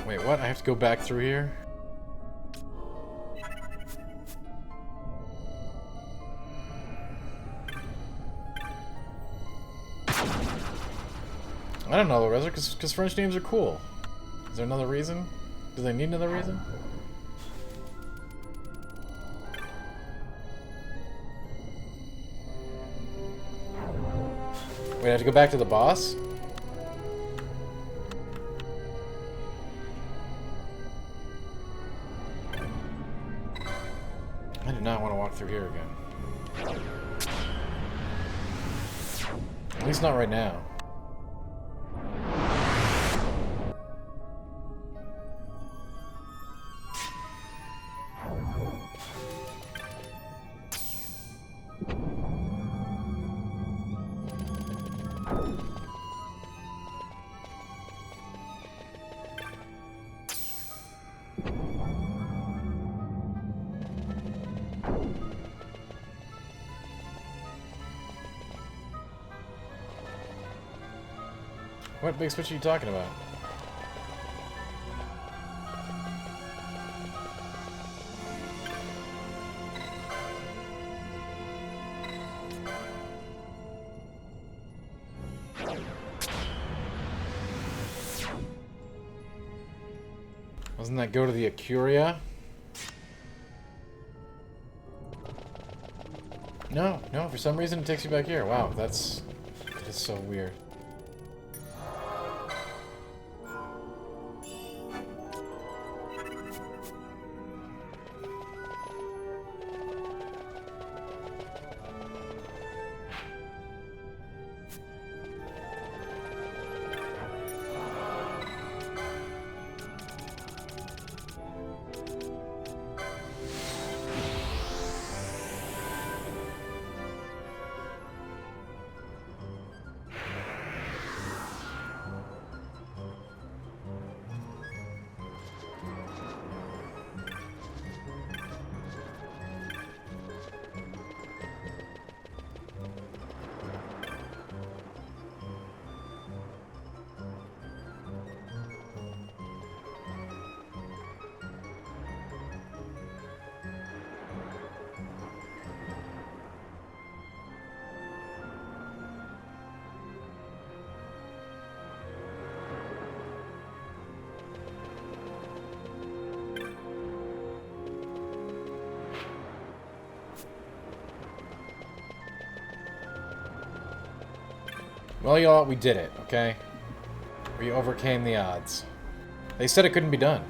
Wait, what? I have to go back through here? I don't know, Loreza, because French names are cool. Is there another reason? Do they need another reason? Wait, I have to go back to the boss? I do not want to walk through here again. At least not right now. What big switch are you talking about? Doesn't that go to the Acuria? No, no, for some reason it takes you back here. Wow, that is so weird. Well, y'all, we did it, okay? We overcame the odds. They said it couldn't be done.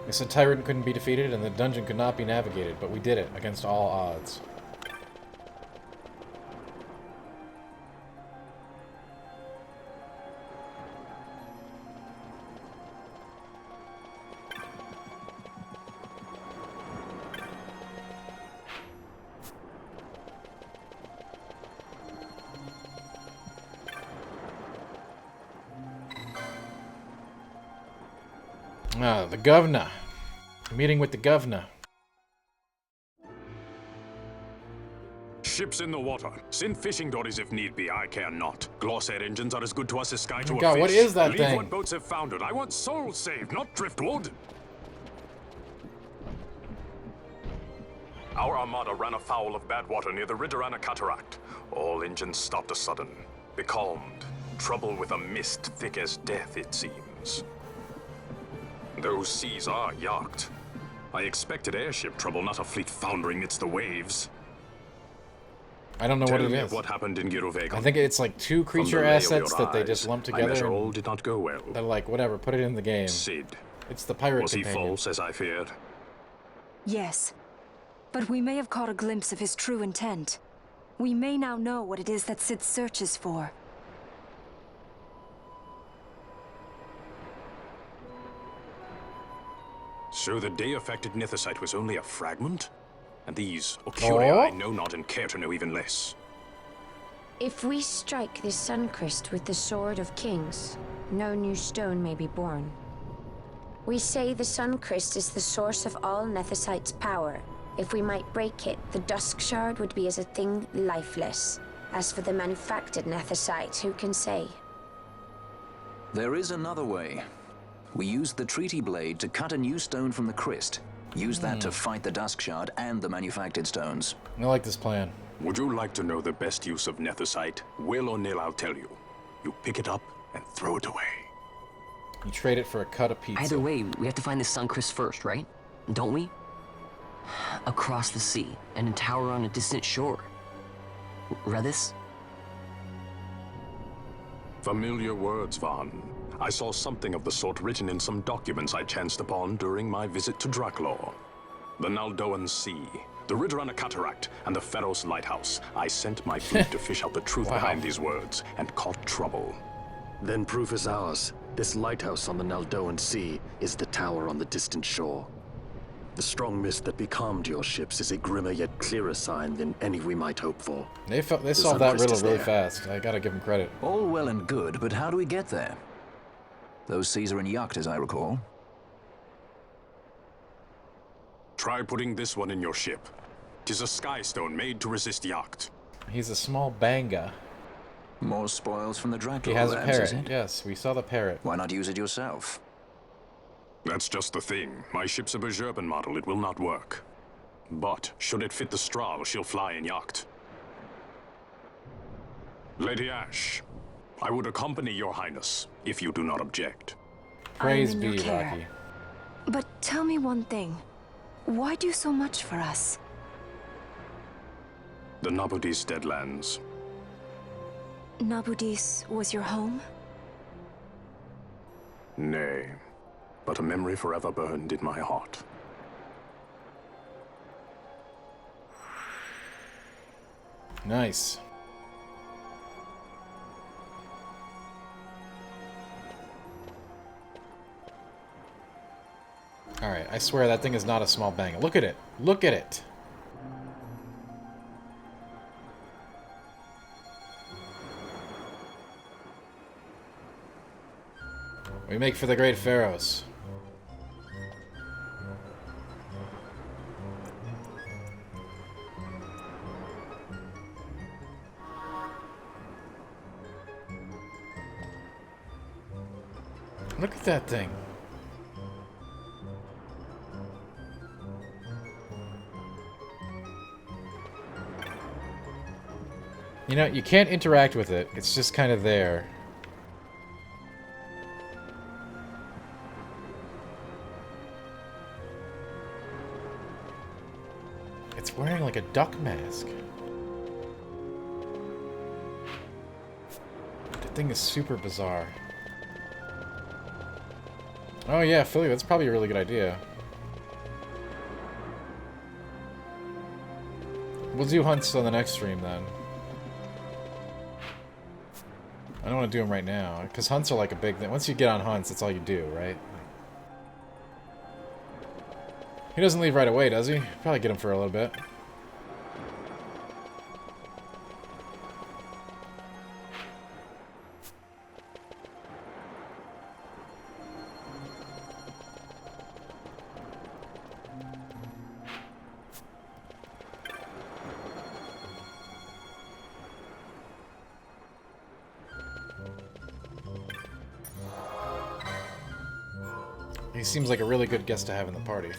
They said Tyrant couldn't be defeated and the dungeon could not be navigated, but we did it against all odds. Ah, the governor. Meeting with the governor. Ships in the water. Send fishing dories if need be, I care not. Glossair engines are as good to us as sky to a God, fish. what is that Leave thing? what boats have foundered. I want souls saved, not driftwood. Our armada ran afoul of bad water near the Ridorana Cataract. All engines stopped a sudden. Becalmed. Trouble with a mist thick as death, it seems. Those seas are yacht. I expected airship trouble, not a fleet foundering amidst the waves. I don't know what it Tell me is. what happened in Girovegon. I think it's like two From the creature lay of assets your that they eyes, just lump I together. measure And all did not go well. they're like, whatever, put it in the game. Sid. It's the pirate Was he companion. false, as I feared? Yes. But we may have caught a glimpse of his true intent. We may now know what it is that Sid searches for. So the day-affected Nithosite was only a fragment? And these Ocuria I know not and care to know even less. If we strike this Suncrest with the Sword of Kings, no new stone may be born. We say the Suncrest is the source of all Nethosite's power. If we might break it, the Dusk Shard would be as a thing lifeless. As for the manufactured Nethosite, who can say? There is another way. We used the treaty blade to cut a new stone from the Christ. Use that to fight the Dusk Shard and the manufactured stones. I like this plan. Would you like to know the best use of Nethosite? Will or nil, I'll tell you. You pick it up and throw it away. You trade it for a cut of pizza. Either way, we have to find the Suncrest first, right? Don't we? Across the sea, and a tower on a distant shore. Redis? Familiar words, Vaughn. I saw something of the sort written in some documents I chanced upon during my visit to Draklor. The Naldoan Sea, the Ridorana Cataract, and the Pharos Lighthouse. I sent my fleet to fish out the truth behind these words, and caught trouble. Then proof is ours. This lighthouse on the Naldoan Sea is the tower on the distant shore. The strong mist that becalmed your ships is a grimmer yet clearer sign than any we might hope for. They solved that riddle really fast. I gotta give them credit. All well and good, but how do we get there? Those seas are in yacht, as I recall. Try putting this one in your ship. 'Tis a skystone made to resist yacht. He's a small banga. More spoils from the Dracula He has a labs, parrot. is it? Yes, we saw the parrot. Why not use it yourself? That's just the thing. My ship's a Bergerben model. It will not work. But should it fit the Strahl, she'll fly in yacht. Lady Ash, I would accompany your highness, if you do not object. Praise I'm in be, your care. Rocky. But tell me one thing. Why do so much for us? The Nabudis Deadlands. Nabudis was your home? Nay, but a memory forever burned in my heart. Nice. Alright, I swear that thing is not a small bang. Look at it. Look at it. We make for the Great Pharaohs. Look at that thing. You know, you can't interact with it. It's just kind of there. It's wearing like a duck mask. The thing is super bizarre. Oh yeah, Philly, that's probably a really good idea. We'll do hunts on the next stream then. I don't want to do them right now, because hunts are like a big thing. Once you get on hunts, that's all you do, right? He doesn't leave right away, does he? Probably get him for a little bit. He seems like a really good guest to have in the party.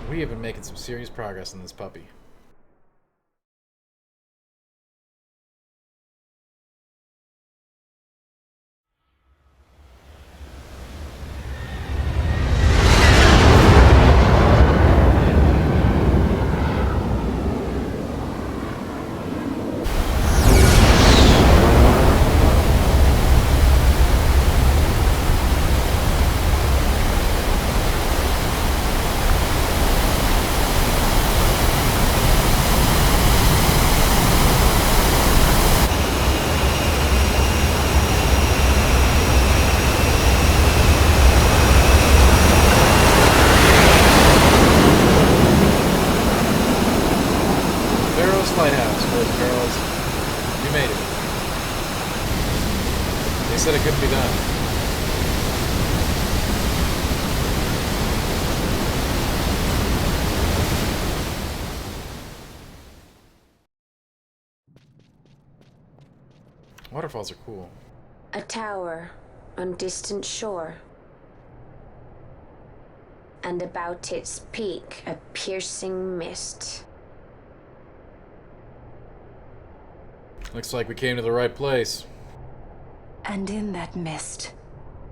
We have been making some serious progress in this puppy. Said it couldn't be done. Waterfalls are cool. A tower on distant shore. And about its peak, a piercing mist. Looks like we came to the right place. And in that mist,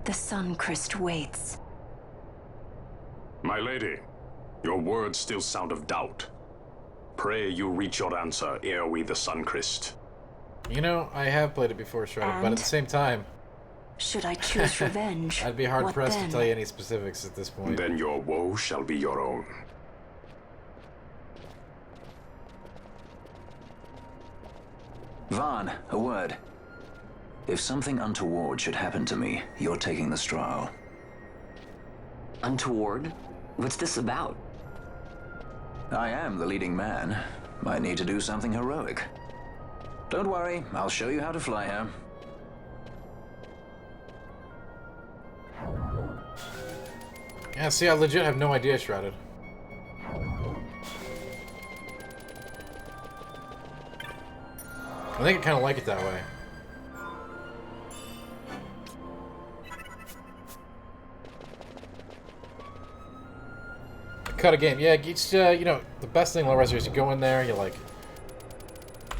the Suncrest waits. My lady, your words still sound of doubt. Pray you reach your answer ere we the Suncrest. You know, I have played it before, Shredder, but at the same time... Should I choose revenge? I'd be hard-pressed to tell you any specifics at this point. Then your woe shall be your own. Vaughn, a word. If something untoward should happen to me, you're taking the straw. Untoward? What's this about? I am the leading man. Might need to do something heroic. Don't worry, I'll show you how to fly her. Yeah, see, I legit have no idea, Shrouded. I think I kind of like it that way. Cut a game. Yeah, it's, you know, the best thing, Low Res, is you go in there, you're like,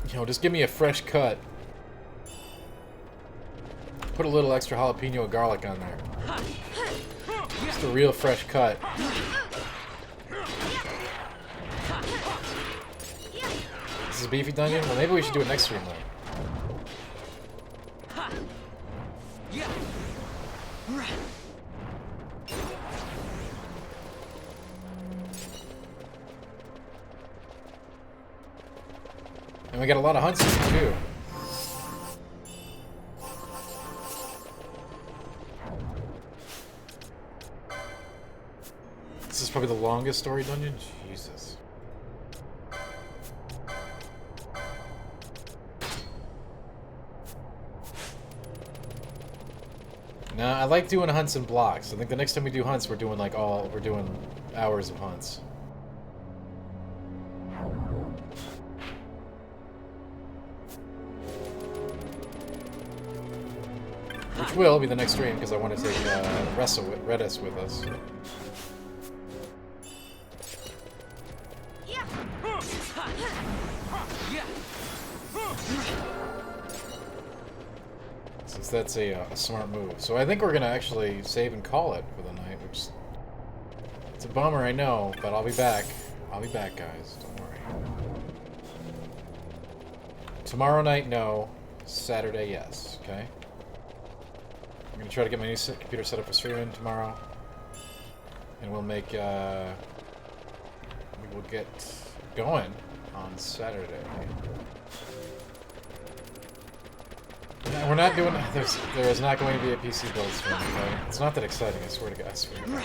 you know, just give me a fresh cut. Put a little extra jalapeno and garlic on there. Just a real fresh cut. This is a beefy dungeon? Well, maybe we should do it next stream, though. And we got a lot of hunts too. This is probably the longest story dungeon? Jesus. Nah, I like doing hunts in blocks. I think the next time we do hunts, we're doing like we're doing hours of hunts. Which will be the next stream, because I want to take Redis with us. Since that's a smart move. So I think we're going to actually save and call it for the night, which... It's a bummer, I know, but I'll be back. I'll be back, guys. Don't worry. Tomorrow night, no. Saturday, yes. Okay? I'm gonna try to get my new computer set up for streaming tomorrow, and we'll make we'll get going on Saturday. No, we're not doing. There is not going to be a PC build stream. Okay? It's not that exciting. I swear to God. I swear to God.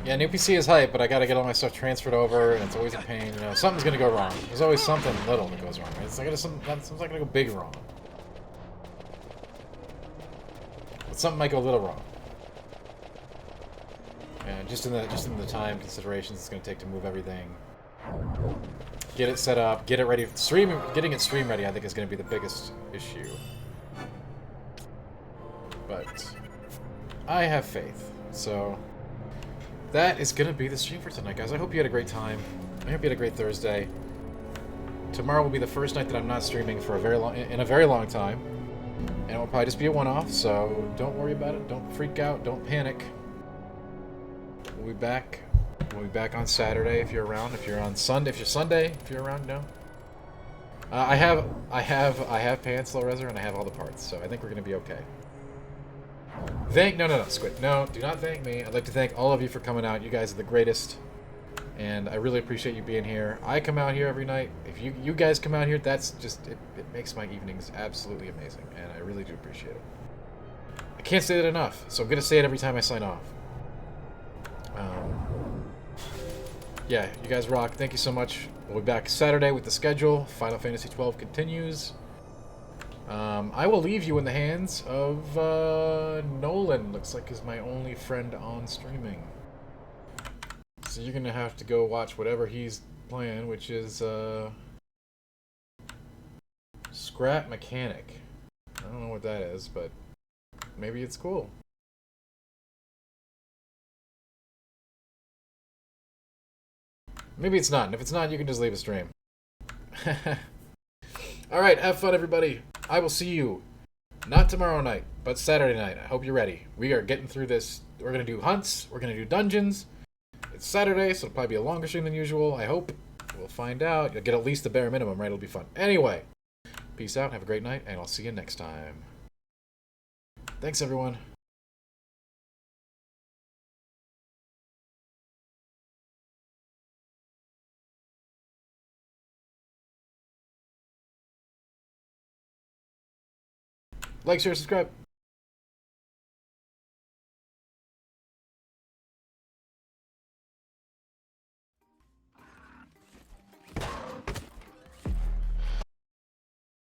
Yeah, new PC is hype, but I gotta get all my stuff transferred over, and it's always a pain. You know, something's gonna go wrong. There's always something little that goes wrong. It's not gonna go big wrong. But something might go a little wrong. And just in the time considerations it's gonna take to move everything, get it set up, get it ready. Getting it stream ready, I think, is gonna be the biggest issue. But I have faith, so. That is going to be the stream for tonight, guys. I hope you had a great time. I hope you had a great Thursday. Tomorrow will be the first night that I'm not streaming for in a very long time. And it will probably just be a one-off, so don't worry about it. Don't freak out. Don't panic. We'll be back. We'll be back on Saturday if you're around. If you're on Sunday, if you're around, no. I have pants, Low Reser, and I have all the parts, so I think we're going to be okay. No, Squid. No, do not thank me. I'd like to thank all of you for coming out. You guys are the greatest. And I really appreciate you being here. I come out here every night. If you guys come out here, that's just, it makes my evenings absolutely amazing. And I really do appreciate it. I can't say that enough, so I'm going to say it every time I sign off. Yeah, you guys rock. Thank you so much. We'll be back Saturday with the schedule. Final Fantasy XII continues. I will leave you in the hands of Nolan. Looks like is my only friend on streaming. So you're gonna have to go watch whatever he's playing, which is Scrap Mechanic. I don't know what that is, but maybe it's cool. Maybe it's not, and if it's not, you can just leave a stream. Alright, have fun, everybody. I will see you, not tomorrow night, but Saturday night. I hope you're ready. We are getting through this. We're going to do hunts. We're going to do dungeons. It's Saturday, so it'll probably be a longer stream than usual, I hope. We'll find out. You'll get at least the bare minimum, right? It'll be fun. Anyway, peace out. Have a great night, and I'll see you next time. Thanks, everyone. Like, share, subscribe.